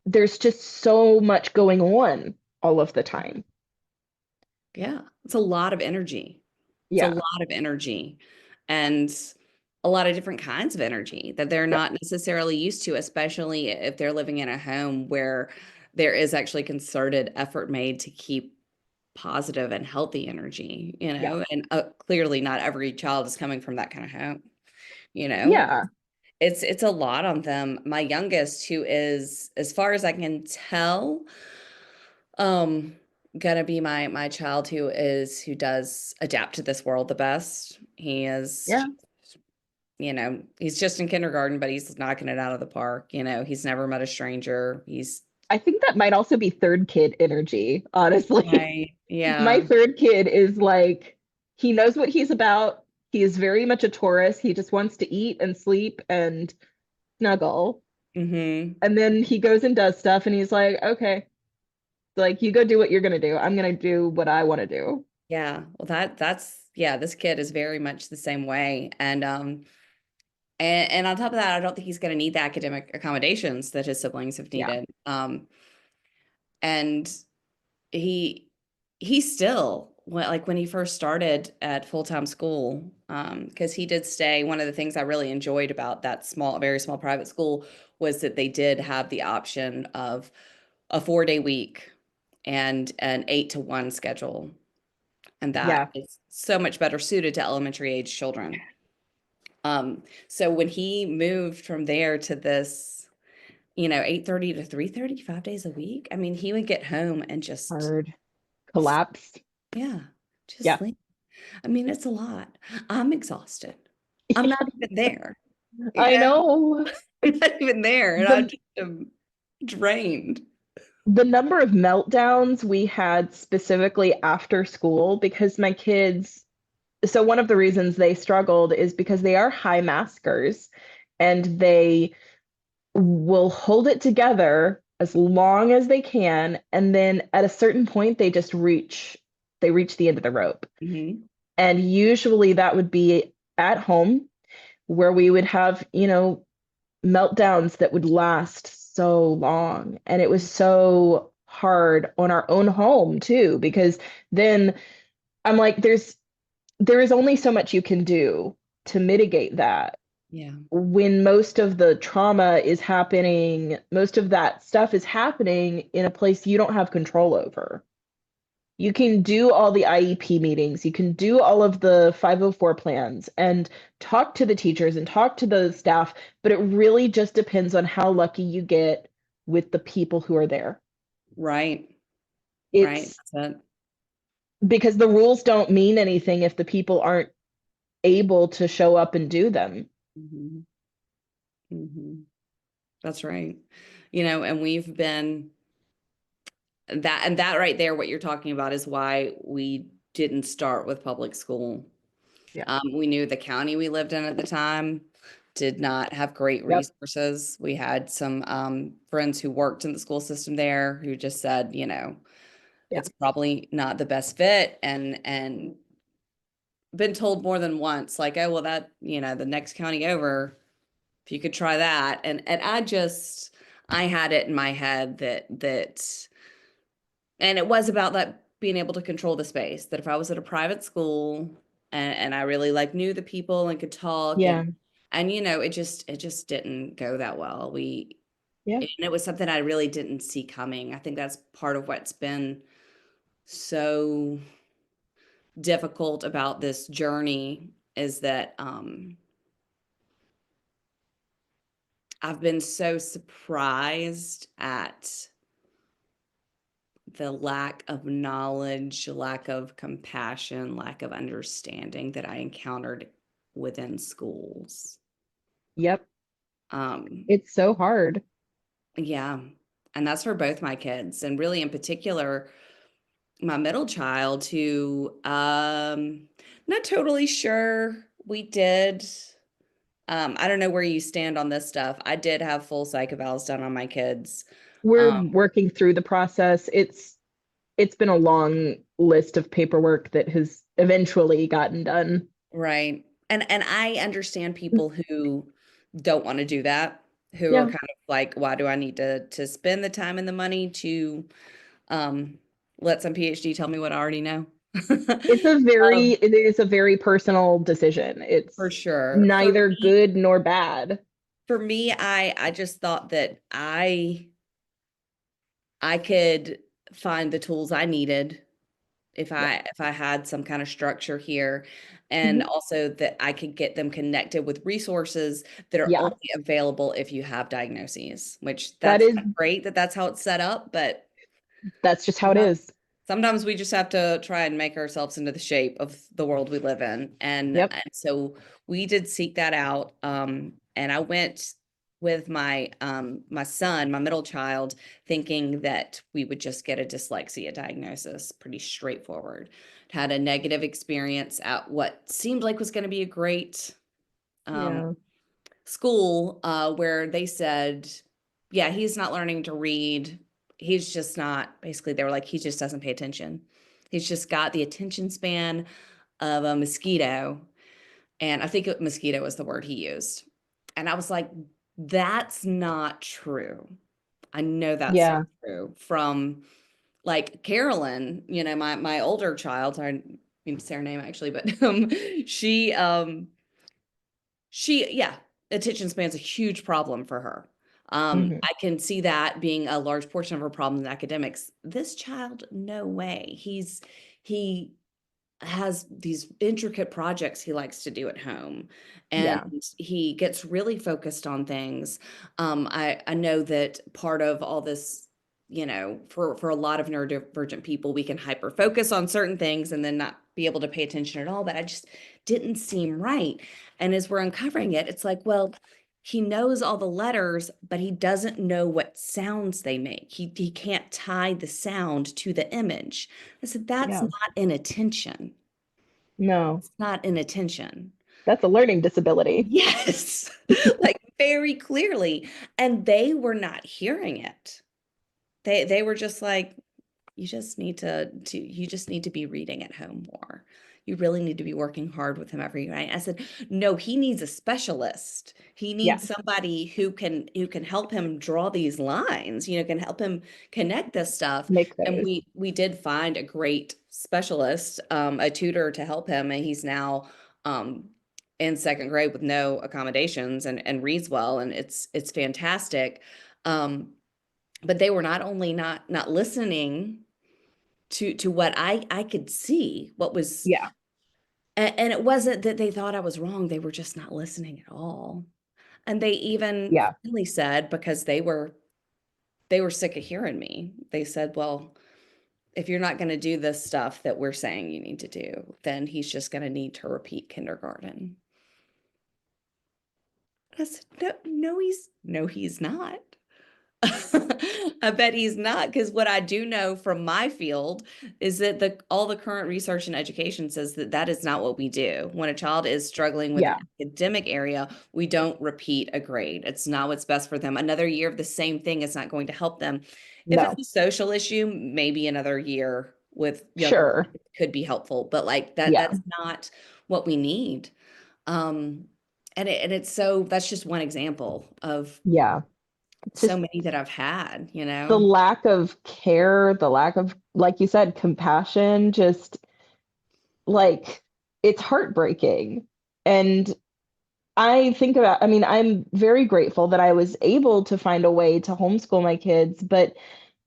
[SPEAKER 2] there's just so much going on all of the time.
[SPEAKER 3] Yeah. It's a lot of energy. It's a
[SPEAKER 2] Yeah.
[SPEAKER 3] lot of energy and a lot of different kinds of energy that they're
[SPEAKER 2] Yep.
[SPEAKER 3] not necessarily used to, especially if they're living in a home where there is actually concerted effort made to keep positive and healthy energy,
[SPEAKER 2] Yeah.
[SPEAKER 3] and clearly not every child is coming from that kind of home, you know.
[SPEAKER 2] Yeah.
[SPEAKER 3] It's a lot on them. My youngest, who is, as far as I can tell, um, gonna be my child who does adapt to this world the best. He is,
[SPEAKER 2] Yeah.
[SPEAKER 3] he's just in kindergarten, but he's knocking it out of the park. He's never met a stranger. He's
[SPEAKER 2] I think that might also be third kid energy, honestly.
[SPEAKER 3] right.
[SPEAKER 2] My
[SPEAKER 3] Yeah.
[SPEAKER 2] third kid is like, he knows what he's about. He is very much a Taurus. He just wants to eat and sleep and snuggle.
[SPEAKER 3] Mm-hmm.
[SPEAKER 2] And then he goes and does stuff and he's like, okay, like you go do what you're gonna do. I'm gonna do what I want to do.
[SPEAKER 3] Yeah. Well, that's yeah, this kid is very much the same way. And on top of that, I don't think he's going to need the academic accommodations that his siblings have
[SPEAKER 2] Yeah.
[SPEAKER 3] needed. And he he still like when he first started at full-time school, because he did stay. One of the things I really enjoyed about that very small private school was that they did have the option of a 4-day week and an 8 to 1 schedule. And that
[SPEAKER 2] Yeah.
[SPEAKER 3] is so much better suited to elementary age children. So when he moved from there to this, 8:30 to 3:30, 5 days a week, I mean, he would get home and just,
[SPEAKER 2] Hard. Collapse.
[SPEAKER 3] yeah, just
[SPEAKER 2] Yeah.
[SPEAKER 3] sleep. I mean, it's a lot. I'm exhausted. I'm not even there, you
[SPEAKER 2] I
[SPEAKER 3] know,
[SPEAKER 2] know.
[SPEAKER 3] I'm not even there, and I
[SPEAKER 2] The
[SPEAKER 3] just am drained.
[SPEAKER 2] the number of meltdowns we had specifically after school because my kids, so one of the reasons they struggled is because they are high maskers and they will hold it together as long as they can, and then at a certain point they reach the end of the rope.
[SPEAKER 3] Hmm.
[SPEAKER 2] And usually that would be at home where we would have, meltdowns that would last so long. And it was so hard on our own home too, because then I'm like, there is only so much you can do to mitigate that
[SPEAKER 3] Yeah,
[SPEAKER 2] when most of the trauma is happening, most of that stuff is happening in a place you don't have control over. You can do all the IEP meetings, you can do all of the 504 plans and talk to the teachers and talk to the staff, but it really just depends on how lucky you get with the people who are there.
[SPEAKER 3] right, right.
[SPEAKER 2] It's
[SPEAKER 3] That's it.
[SPEAKER 2] because the rules don't mean anything if the people aren't able to show up and do them.
[SPEAKER 3] Hmm. Hmm. That's right. And we've been that right there, what you're talking about is why we didn't start with public school.
[SPEAKER 2] Yeah.
[SPEAKER 3] We knew the county we lived in at the time did not have great
[SPEAKER 2] Yep.
[SPEAKER 3] resources. We had some friends who worked in the school system there who just said,
[SPEAKER 2] Yeah.
[SPEAKER 3] it's probably not the best fit, and been told more than once, like, oh, well, that, the next county over, if you could try that. And I had it in my head that and it was about that being able to control the space, that if I was at a private school and I really like knew the people and could talk
[SPEAKER 2] Yeah.
[SPEAKER 3] and it just didn't go that well.
[SPEAKER 2] Yeah.
[SPEAKER 3] And it was something I really didn't see coming. I think that's part of what's been so difficult about this journey is that I've been so surprised at the lack of knowledge, lack of compassion, lack of understanding that I encountered within schools.
[SPEAKER 2] Yep.
[SPEAKER 3] Um,
[SPEAKER 2] It's so hard.
[SPEAKER 3] yeah. And that's for both my kids, and really in particular, my middle child who not totally sure we did. I don't know where you stand on this stuff. I did have full psych evals done on my kids.
[SPEAKER 2] We're
[SPEAKER 3] Um,
[SPEAKER 2] working through the process. It's been a long list of paperwork that has eventually gotten done.
[SPEAKER 3] Right. And I understand people who don't want to do that, who are
[SPEAKER 2] Yeah.
[SPEAKER 3] kind of like, why do I need to spend the time and the money to um let some PhD tell me what I already know?
[SPEAKER 2] It is a very personal decision.
[SPEAKER 3] For
[SPEAKER 2] It's
[SPEAKER 3] sure.
[SPEAKER 2] neither good nor bad.
[SPEAKER 3] For me, I just thought that I could find the tools I needed
[SPEAKER 2] Yeah.
[SPEAKER 3] if I had some kind of structure here, and
[SPEAKER 2] Mhm.
[SPEAKER 3] also that I could get them connected with resources that are
[SPEAKER 2] Yeah.
[SPEAKER 3] only available if you have diagnoses, which
[SPEAKER 2] That
[SPEAKER 3] that's
[SPEAKER 2] is,
[SPEAKER 3] not great that that's how it's set up, but
[SPEAKER 2] that's just how it
[SPEAKER 3] sometimes
[SPEAKER 2] is.
[SPEAKER 3] sometimes we just have to try and make ourselves into the shape of the world we live in.
[SPEAKER 2] Yep.
[SPEAKER 3] And so we did seek that out. And I went with my son, my middle child, thinking that we would just get a dyslexia diagnosis, pretty straightforward. Had a negative experience at what seemed like was going to be a great um,
[SPEAKER 2] Yeah.
[SPEAKER 3] school, where they said, yeah, he's not learning to read. He's just not, basically, they were like, he just doesn't pay attention. He's just got the attention span of a mosquito. And I think mosquito was the word he used. And I was like, that's not true. I know that's not
[SPEAKER 2] Yeah.
[SPEAKER 3] true. From like Carolyn, my older child, sorry, I didn't mean to say her name actually, but she yeah, attention span's a huge problem for her.
[SPEAKER 2] Hmm.
[SPEAKER 3] I can see that being a large portion of her problem in academics. This child, no way. He has these intricate projects he likes to do at home, and
[SPEAKER 2] Yeah.
[SPEAKER 3] he gets really focused on things. I know that part of all this, for a lot of neurodivergent people, we can hyper focus on certain things and then not be able to pay attention at all, but I just didn't seem right. And as we're uncovering it, it's like, well, he knows all the letters, but he doesn't know what sounds they make. He can't tie the sound to the image. I said, that's
[SPEAKER 2] Yeah.
[SPEAKER 3] not inattention.
[SPEAKER 2] No,
[SPEAKER 3] It's not inattention.
[SPEAKER 2] that's a learning disability.
[SPEAKER 3] Yes, like very clearly. And they were not hearing it. They were just like, you just need to be reading at home more. You really need to be working hard with him every night. I said, no, he needs a specialist. He
[SPEAKER 2] Yeah.
[SPEAKER 3] needs somebody who can help him draw these lines, can help him connect this stuff.
[SPEAKER 2] Make
[SPEAKER 3] And
[SPEAKER 2] those.
[SPEAKER 3] we did find a great specialist, a tutor to help him, and he's now in second grade with no accommodations and reads well, and it's fantastic. Um, but they were not only not listening to what I could see what was,
[SPEAKER 2] Yeah.
[SPEAKER 3] and it wasn't that they thought I was wrong, they were just not listening at all. And they even
[SPEAKER 2] Yeah.
[SPEAKER 3] finally said, because they were sick of hearing me, they said, well, if you're not going to do this stuff that we're saying you need to do, then he's just going to need to repeat kindergarten. I said, no, he's not. I bet he's not, because what I do know from my field is that all the current research in education says that that is not what we do. When a child is struggling with an
[SPEAKER 2] Yeah.
[SPEAKER 3] academic area, we don't repeat a grade. It's not what's best for them. Another year of the same thing is not going to help them. If it's
[SPEAKER 2] No.
[SPEAKER 3] a social issue, maybe another year with younger
[SPEAKER 2] Sure.
[SPEAKER 3] kids could be helpful, but like that
[SPEAKER 2] Yeah.
[SPEAKER 3] that's not what we need. Um, and it's so that's just one example of
[SPEAKER 2] Yeah. It's
[SPEAKER 3] so
[SPEAKER 2] just
[SPEAKER 3] many that I've had,
[SPEAKER 2] the lack of care, the lack of, like you said, compassion, just like it's heartbreaking. And I mean, I'm very grateful that I was able to find a way to homeschool my kids, but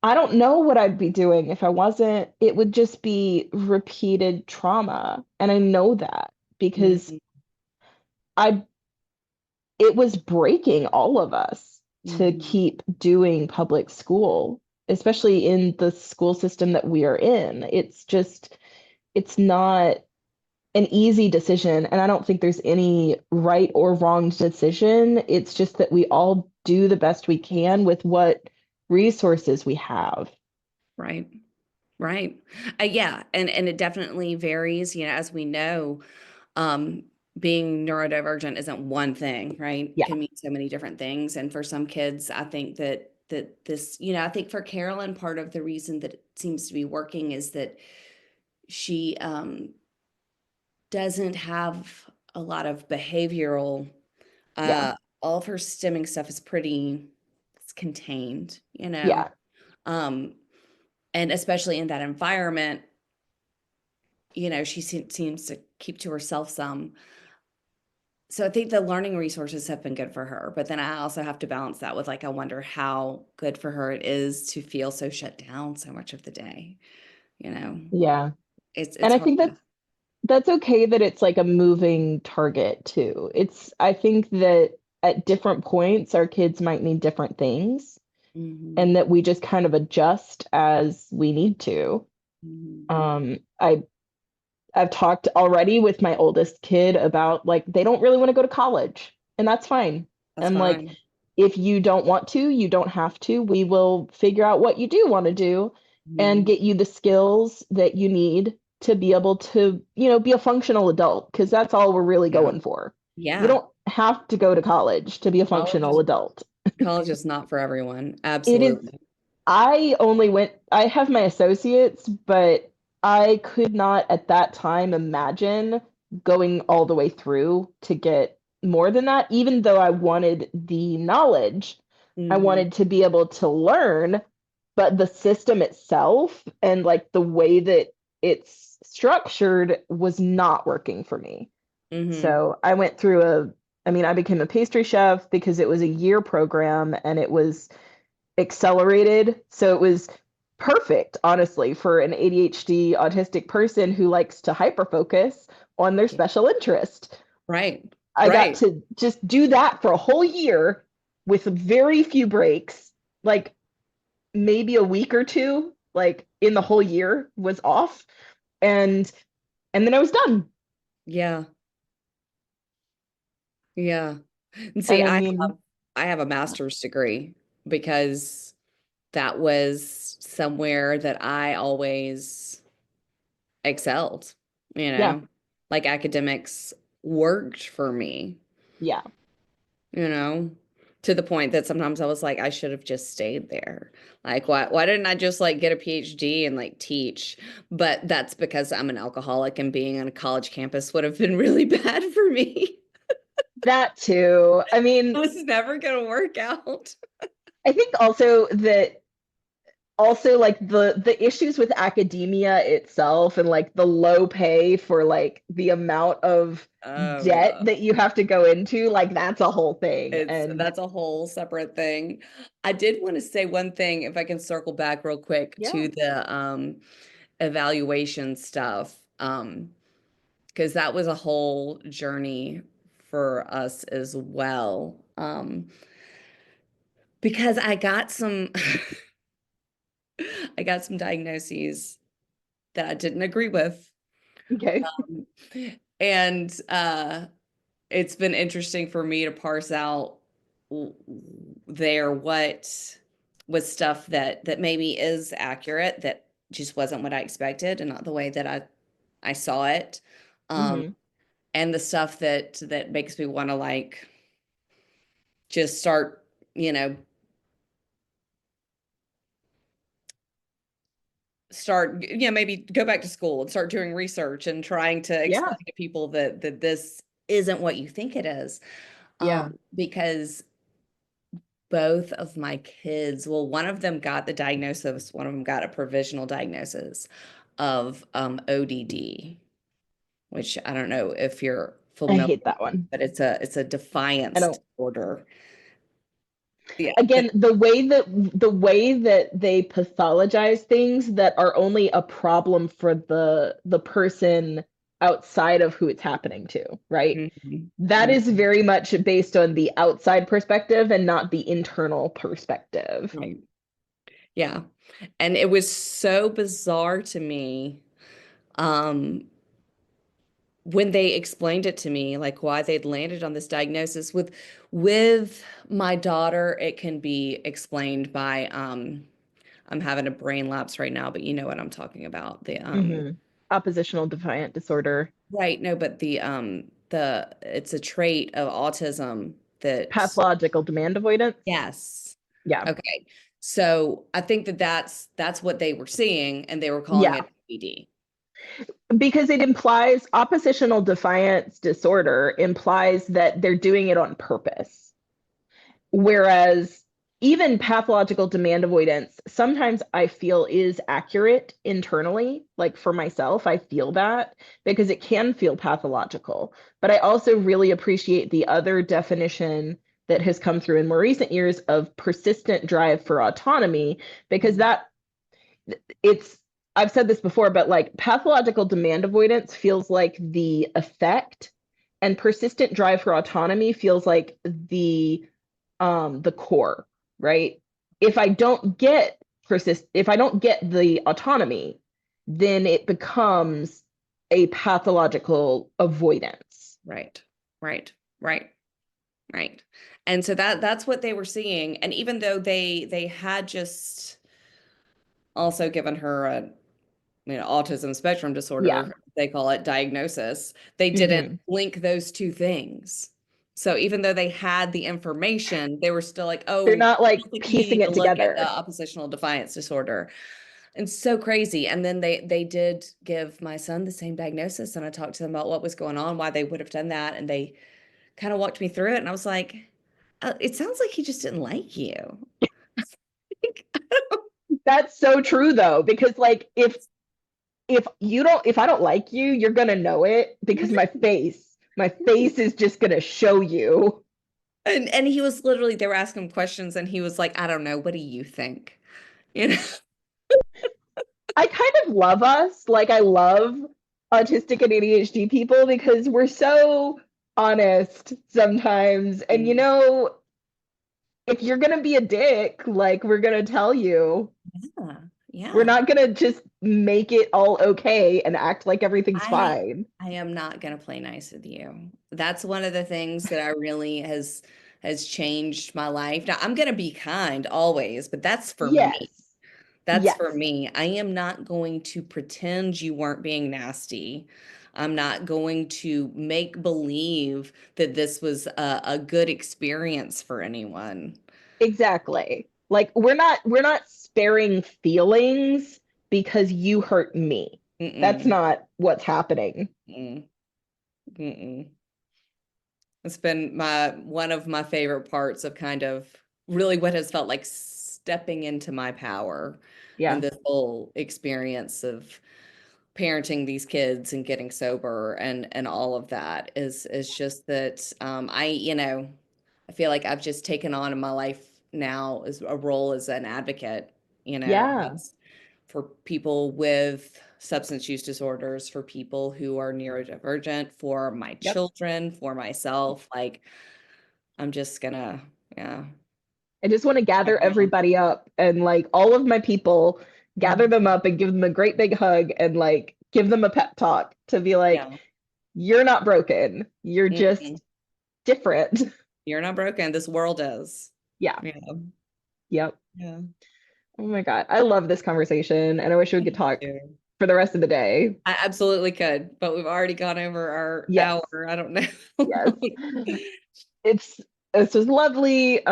[SPEAKER 2] I don't know what I'd be doing if I wasn't. It would just be repeated trauma. And I know that because
[SPEAKER 3] Mhm,
[SPEAKER 2] I it was breaking all of us to
[SPEAKER 3] mhm.
[SPEAKER 2] keep doing public school, especially in the school system that we are in. It's not an easy decision, and I don't think there's any right or wrong decision. It's just that we all do the best we can with what resources we have.
[SPEAKER 3] Right, right. Yeah, and it definitely varies, as we know, um, being neurodivergent isn't one thing, right? It
[SPEAKER 2] Yeah,
[SPEAKER 3] can mean so many different things. And for some kids, I think that this, I think for Carolyn, part of the reason that it seems to be working is that she doesn't have a lot of behavioral,
[SPEAKER 2] Yeah.
[SPEAKER 3] all of her stimming stuff is pretty, it's contained, you know?
[SPEAKER 2] Yeah.
[SPEAKER 3] Um, and especially in that environment, you know, she seems to keep to herself some. So I think the learning resources have been good for her, but then I also have to balance that with like, I wonder how good for her it is to feel so shut down so much of the day, you know?
[SPEAKER 2] Yeah. And
[SPEAKER 3] It's
[SPEAKER 2] I
[SPEAKER 3] hard.
[SPEAKER 2] think that's okay that it's like a moving target too. I think that at different points our kids might need different things
[SPEAKER 3] Mm-hmm.
[SPEAKER 2] and that we just kind of adjust as we need to.
[SPEAKER 3] Mm-hmm.
[SPEAKER 2] Um, I I've talked already with my oldest kid about like they don't really want to go to college, and that's fine.
[SPEAKER 3] That's
[SPEAKER 2] And like
[SPEAKER 3] fine.
[SPEAKER 2] if you don't want to, you don't have to. We will figure out what you do want to do and
[SPEAKER 3] Mm-hmm.
[SPEAKER 2] get you the skills that you need to be able to, be a functional adult, because that's all we're really
[SPEAKER 3] Yeah.
[SPEAKER 2] going for. You
[SPEAKER 3] Yeah.
[SPEAKER 2] don't have to go to college to be a
[SPEAKER 3] College
[SPEAKER 2] functional
[SPEAKER 3] is
[SPEAKER 2] adult.
[SPEAKER 3] college is not for everyone.
[SPEAKER 2] It is
[SPEAKER 3] Absolutely.
[SPEAKER 2] I have my associates, but I could not at that time imagine going all the way through to get more than that, even though I wanted the knowledge. I
[SPEAKER 3] Mm-hmm.
[SPEAKER 2] wanted to be able to learn, but the system itself and like the way that it's structured was not working for me.
[SPEAKER 3] Mm-hmm.
[SPEAKER 2] So I became a pastry chef because it was a year program and it was accelerated. So it was perfect, honestly, for an ADHD autistic person who likes to hyperfocus on their
[SPEAKER 3] Yeah.
[SPEAKER 2] special interest.
[SPEAKER 3] Right.
[SPEAKER 2] I got
[SPEAKER 3] Right.
[SPEAKER 2] to just do that for a whole year with very few breaks, like maybe a week or two, like in the whole year was off. And and then I was done.
[SPEAKER 3] Yeah. Yeah. And see,
[SPEAKER 2] And I mean,
[SPEAKER 3] I have a master's degree because that was somewhere that I always excelled, you
[SPEAKER 2] yeah,
[SPEAKER 3] know, like academics worked for me,
[SPEAKER 2] yeah.
[SPEAKER 3] you know, to the point that sometimes I was like, I should have just stayed there. Like, why didn't I just like get a PhD and like teach? But that's because I'm an alcoholic and being on a college campus would have been really bad for me.
[SPEAKER 2] That too. I
[SPEAKER 3] It
[SPEAKER 2] mean,
[SPEAKER 3] was never going to work out.
[SPEAKER 2] I think also like the issues with academia itself and like the low pay for like the amount of
[SPEAKER 3] Oh
[SPEAKER 2] debt
[SPEAKER 3] yeah.
[SPEAKER 2] that you have to go into, like that's a whole thing. And
[SPEAKER 3] That's a whole separate thing. I did want to say one thing, if I can circle back real quick
[SPEAKER 2] yeah,
[SPEAKER 3] to the evaluation stuff. Because that was a whole journey for us as well. Because I got some diagnoses that I didn't agree with.
[SPEAKER 2] okay.
[SPEAKER 3] Um, and it's been interesting for me to parse out there what was stuff that maybe is accurate that just wasn't what I expected and not the way that I saw it. Um,
[SPEAKER 2] Hmm.
[SPEAKER 3] and the stuff that makes me want to like just start, you know, maybe go back to school and start doing research and trying to
[SPEAKER 2] Yeah,
[SPEAKER 3] explain to people that this isn't what you think it is.
[SPEAKER 2] yeah.
[SPEAKER 3] Because both of my kids, well, one of them got the diagnosis, one of them got a provisional diagnosis of ODD, which I don't know if you're
[SPEAKER 2] I
[SPEAKER 3] familiar,
[SPEAKER 2] hate that one.
[SPEAKER 3] but it's a
[SPEAKER 2] I
[SPEAKER 3] defiance
[SPEAKER 2] don't
[SPEAKER 3] disorder. Yeah.
[SPEAKER 2] Again, the way that they pathologize things that are only a problem for the person outside of who it's happening to, right?
[SPEAKER 3] Mhm.
[SPEAKER 2] That is
[SPEAKER 3] Mhm.
[SPEAKER 2] very much based on the outside perspective and not the internal perspective.
[SPEAKER 3] Right. Yeah. And it was so bizarre to me when they explained it to me, like why they'd landed on this diagnosis. With my daughter, it can be explained by I'm having a brain lapse right now, but you know what I'm talking about. The
[SPEAKER 2] Hmm. Oppositional defiant disorder,
[SPEAKER 3] right, no, but the it's a trait of autism that
[SPEAKER 2] pathological demand avoidance.
[SPEAKER 3] yes.
[SPEAKER 2] Yeah.
[SPEAKER 3] Okay. So I think that's what they were seeing and they were calling
[SPEAKER 2] Yeah.
[SPEAKER 3] it ADD.
[SPEAKER 2] because it implies oppositional defiance disorder implies that they're doing it on purpose. Whereas even pathological demand avoidance, sometimes I feel is accurate internally. Like for myself, I feel that because it can feel pathological. But I also really appreciate the other definition that has come through in more recent years of persistent drive for autonomy, because that it's, I've said this before, but like pathological demand avoidance feels like the effect, and persistent drive for autonomy feels like the core, right? If I don't get if I don't get the autonomy, then it becomes a pathological avoidance.
[SPEAKER 3] Right, right, right, right. And so that's what they were seeing. And even though they had just also given her a autism spectrum
[SPEAKER 2] Yeah.
[SPEAKER 3] disorder, they call it, diagnosis, they didn't
[SPEAKER 2] Mm-hmm.
[SPEAKER 3] link those two things. So even though they had the information, they were still like,
[SPEAKER 2] They're
[SPEAKER 3] oh,
[SPEAKER 2] not
[SPEAKER 3] I
[SPEAKER 2] like
[SPEAKER 3] don't think you
[SPEAKER 2] piecing
[SPEAKER 3] need to
[SPEAKER 2] it
[SPEAKER 3] look at the
[SPEAKER 2] together.
[SPEAKER 3] oppositional defiance disorder. And so crazy. And then they did give my son the same diagnosis, and I talked to them about what was going on, why they would have done that, and they kind of walked me through it. And I was like, it sounds like he just didn't like you.
[SPEAKER 2] That's so true though, because like if I don't like you, you're gonna know it because my face is just gonna show you.
[SPEAKER 3] And he was literally, they were asking him questions, and he was like, I don't know, what do you think? You know?
[SPEAKER 2] I kind of love us. Like I love autistic and ADHD people because we're so honest sometimes. And
[SPEAKER 3] Mm.
[SPEAKER 2] if you're gonna be a dick, like we're gonna tell you.
[SPEAKER 3] Yeah,
[SPEAKER 2] We're
[SPEAKER 3] yeah.
[SPEAKER 2] not gonna just make it all okay and act like everything's
[SPEAKER 3] I
[SPEAKER 2] fine.
[SPEAKER 3] I am not gonna play nice with you. That's one of the things that I really has changed my life. Now, I'm gonna be kind always, but that's for me.
[SPEAKER 2] Yes.
[SPEAKER 3] That's for
[SPEAKER 2] Yes.
[SPEAKER 3] me. I am not going to pretend you weren't being nasty. I'm not going to make believe that this was a good experience for anyone.
[SPEAKER 2] Exactly. Like we're not sparing feelings because you hurt me. That's
[SPEAKER 3] Mm-mm,
[SPEAKER 2] not what's happening.
[SPEAKER 3] mm-mm, mm-mm. It's been one of my favorite parts of kind of really what has felt like stepping into my power in
[SPEAKER 2] Yeah.
[SPEAKER 3] this whole experience of parenting these kids and getting sober and all of that is just that I feel like I've just taken on in my life now as a role as an advocate,
[SPEAKER 2] Yeah.
[SPEAKER 3] that's for people with substance use disorders, for people who are neurodivergent, for my
[SPEAKER 2] Yep.
[SPEAKER 3] children, for myself. Like, I'm just gonna, yeah.
[SPEAKER 2] I just want to gather
[SPEAKER 3] Background.
[SPEAKER 2] everybody up and like all of my people, gather
[SPEAKER 3] Mhm.
[SPEAKER 2] them up and give them a great big hug and like give them a pep talk to be like,
[SPEAKER 3] Yeah.
[SPEAKER 2] you're not broken. You're
[SPEAKER 3] Mm-mm.
[SPEAKER 2] just different.
[SPEAKER 3] You're not broken. This world is.
[SPEAKER 2] Yeah.
[SPEAKER 3] Yeah.
[SPEAKER 2] Yep.
[SPEAKER 3] Yeah.
[SPEAKER 2] Oh my God. I love this conversation and I wish we could
[SPEAKER 3] Me
[SPEAKER 2] talk
[SPEAKER 3] too.
[SPEAKER 2] for the rest of the day.
[SPEAKER 3] I absolutely could, but we've already gone over our
[SPEAKER 2] Yes.
[SPEAKER 3] hour. I don't know.
[SPEAKER 2] Yes. It's this was lovely.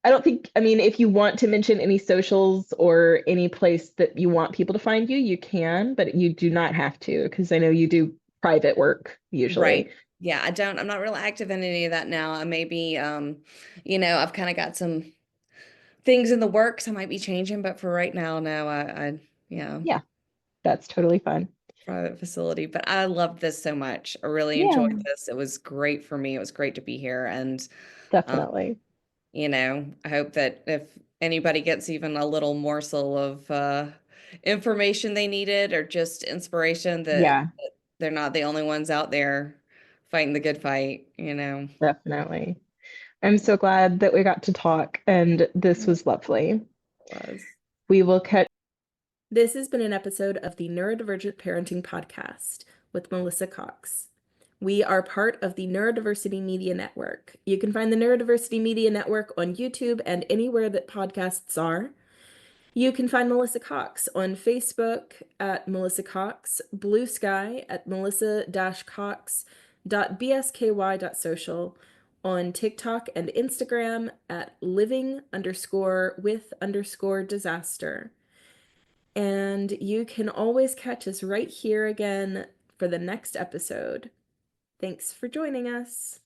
[SPEAKER 2] I don't think, I mean, if you want to mention any socials or any place that you want people to find you, you can, but you do not have to because I know you do private work usually.
[SPEAKER 3] Right. Yeah, I'm not real active in any of that now. I maybe I've kind of got some things in the works I might be changing, but for right now, no, yeah,
[SPEAKER 2] Yeah, that's totally fine.
[SPEAKER 3] private facility. But I loved this so much. I really enjoyed
[SPEAKER 2] Yeah,
[SPEAKER 3] this. It was great for me. It was great to be here. And um,
[SPEAKER 2] definitely.
[SPEAKER 3] I hope that if anybody gets even a little morsel of information they needed or just inspiration,
[SPEAKER 2] Yeah,
[SPEAKER 3] that they're not the only ones out there fighting the good fight.
[SPEAKER 2] definitely. I'm so glad that we got to talk and this
[SPEAKER 3] It
[SPEAKER 2] was lovely.
[SPEAKER 3] was.
[SPEAKER 2] We will catch.
[SPEAKER 1] This has been an episode of the Neurodivergent Parenting Podcast with Melissa Cox. We are part of the Neurodiversity Media Network. You can find the Neurodiversity Media Network on YouTube and anywhere that podcasts are. You can find Melissa Cox on Facebook at Melissa Cox, Blue Sky at melissa-cox.bsky.social, on TikTok and Instagram at living_with_disaster. And you can always catch us right here again for the next episode. Thanks for joining us.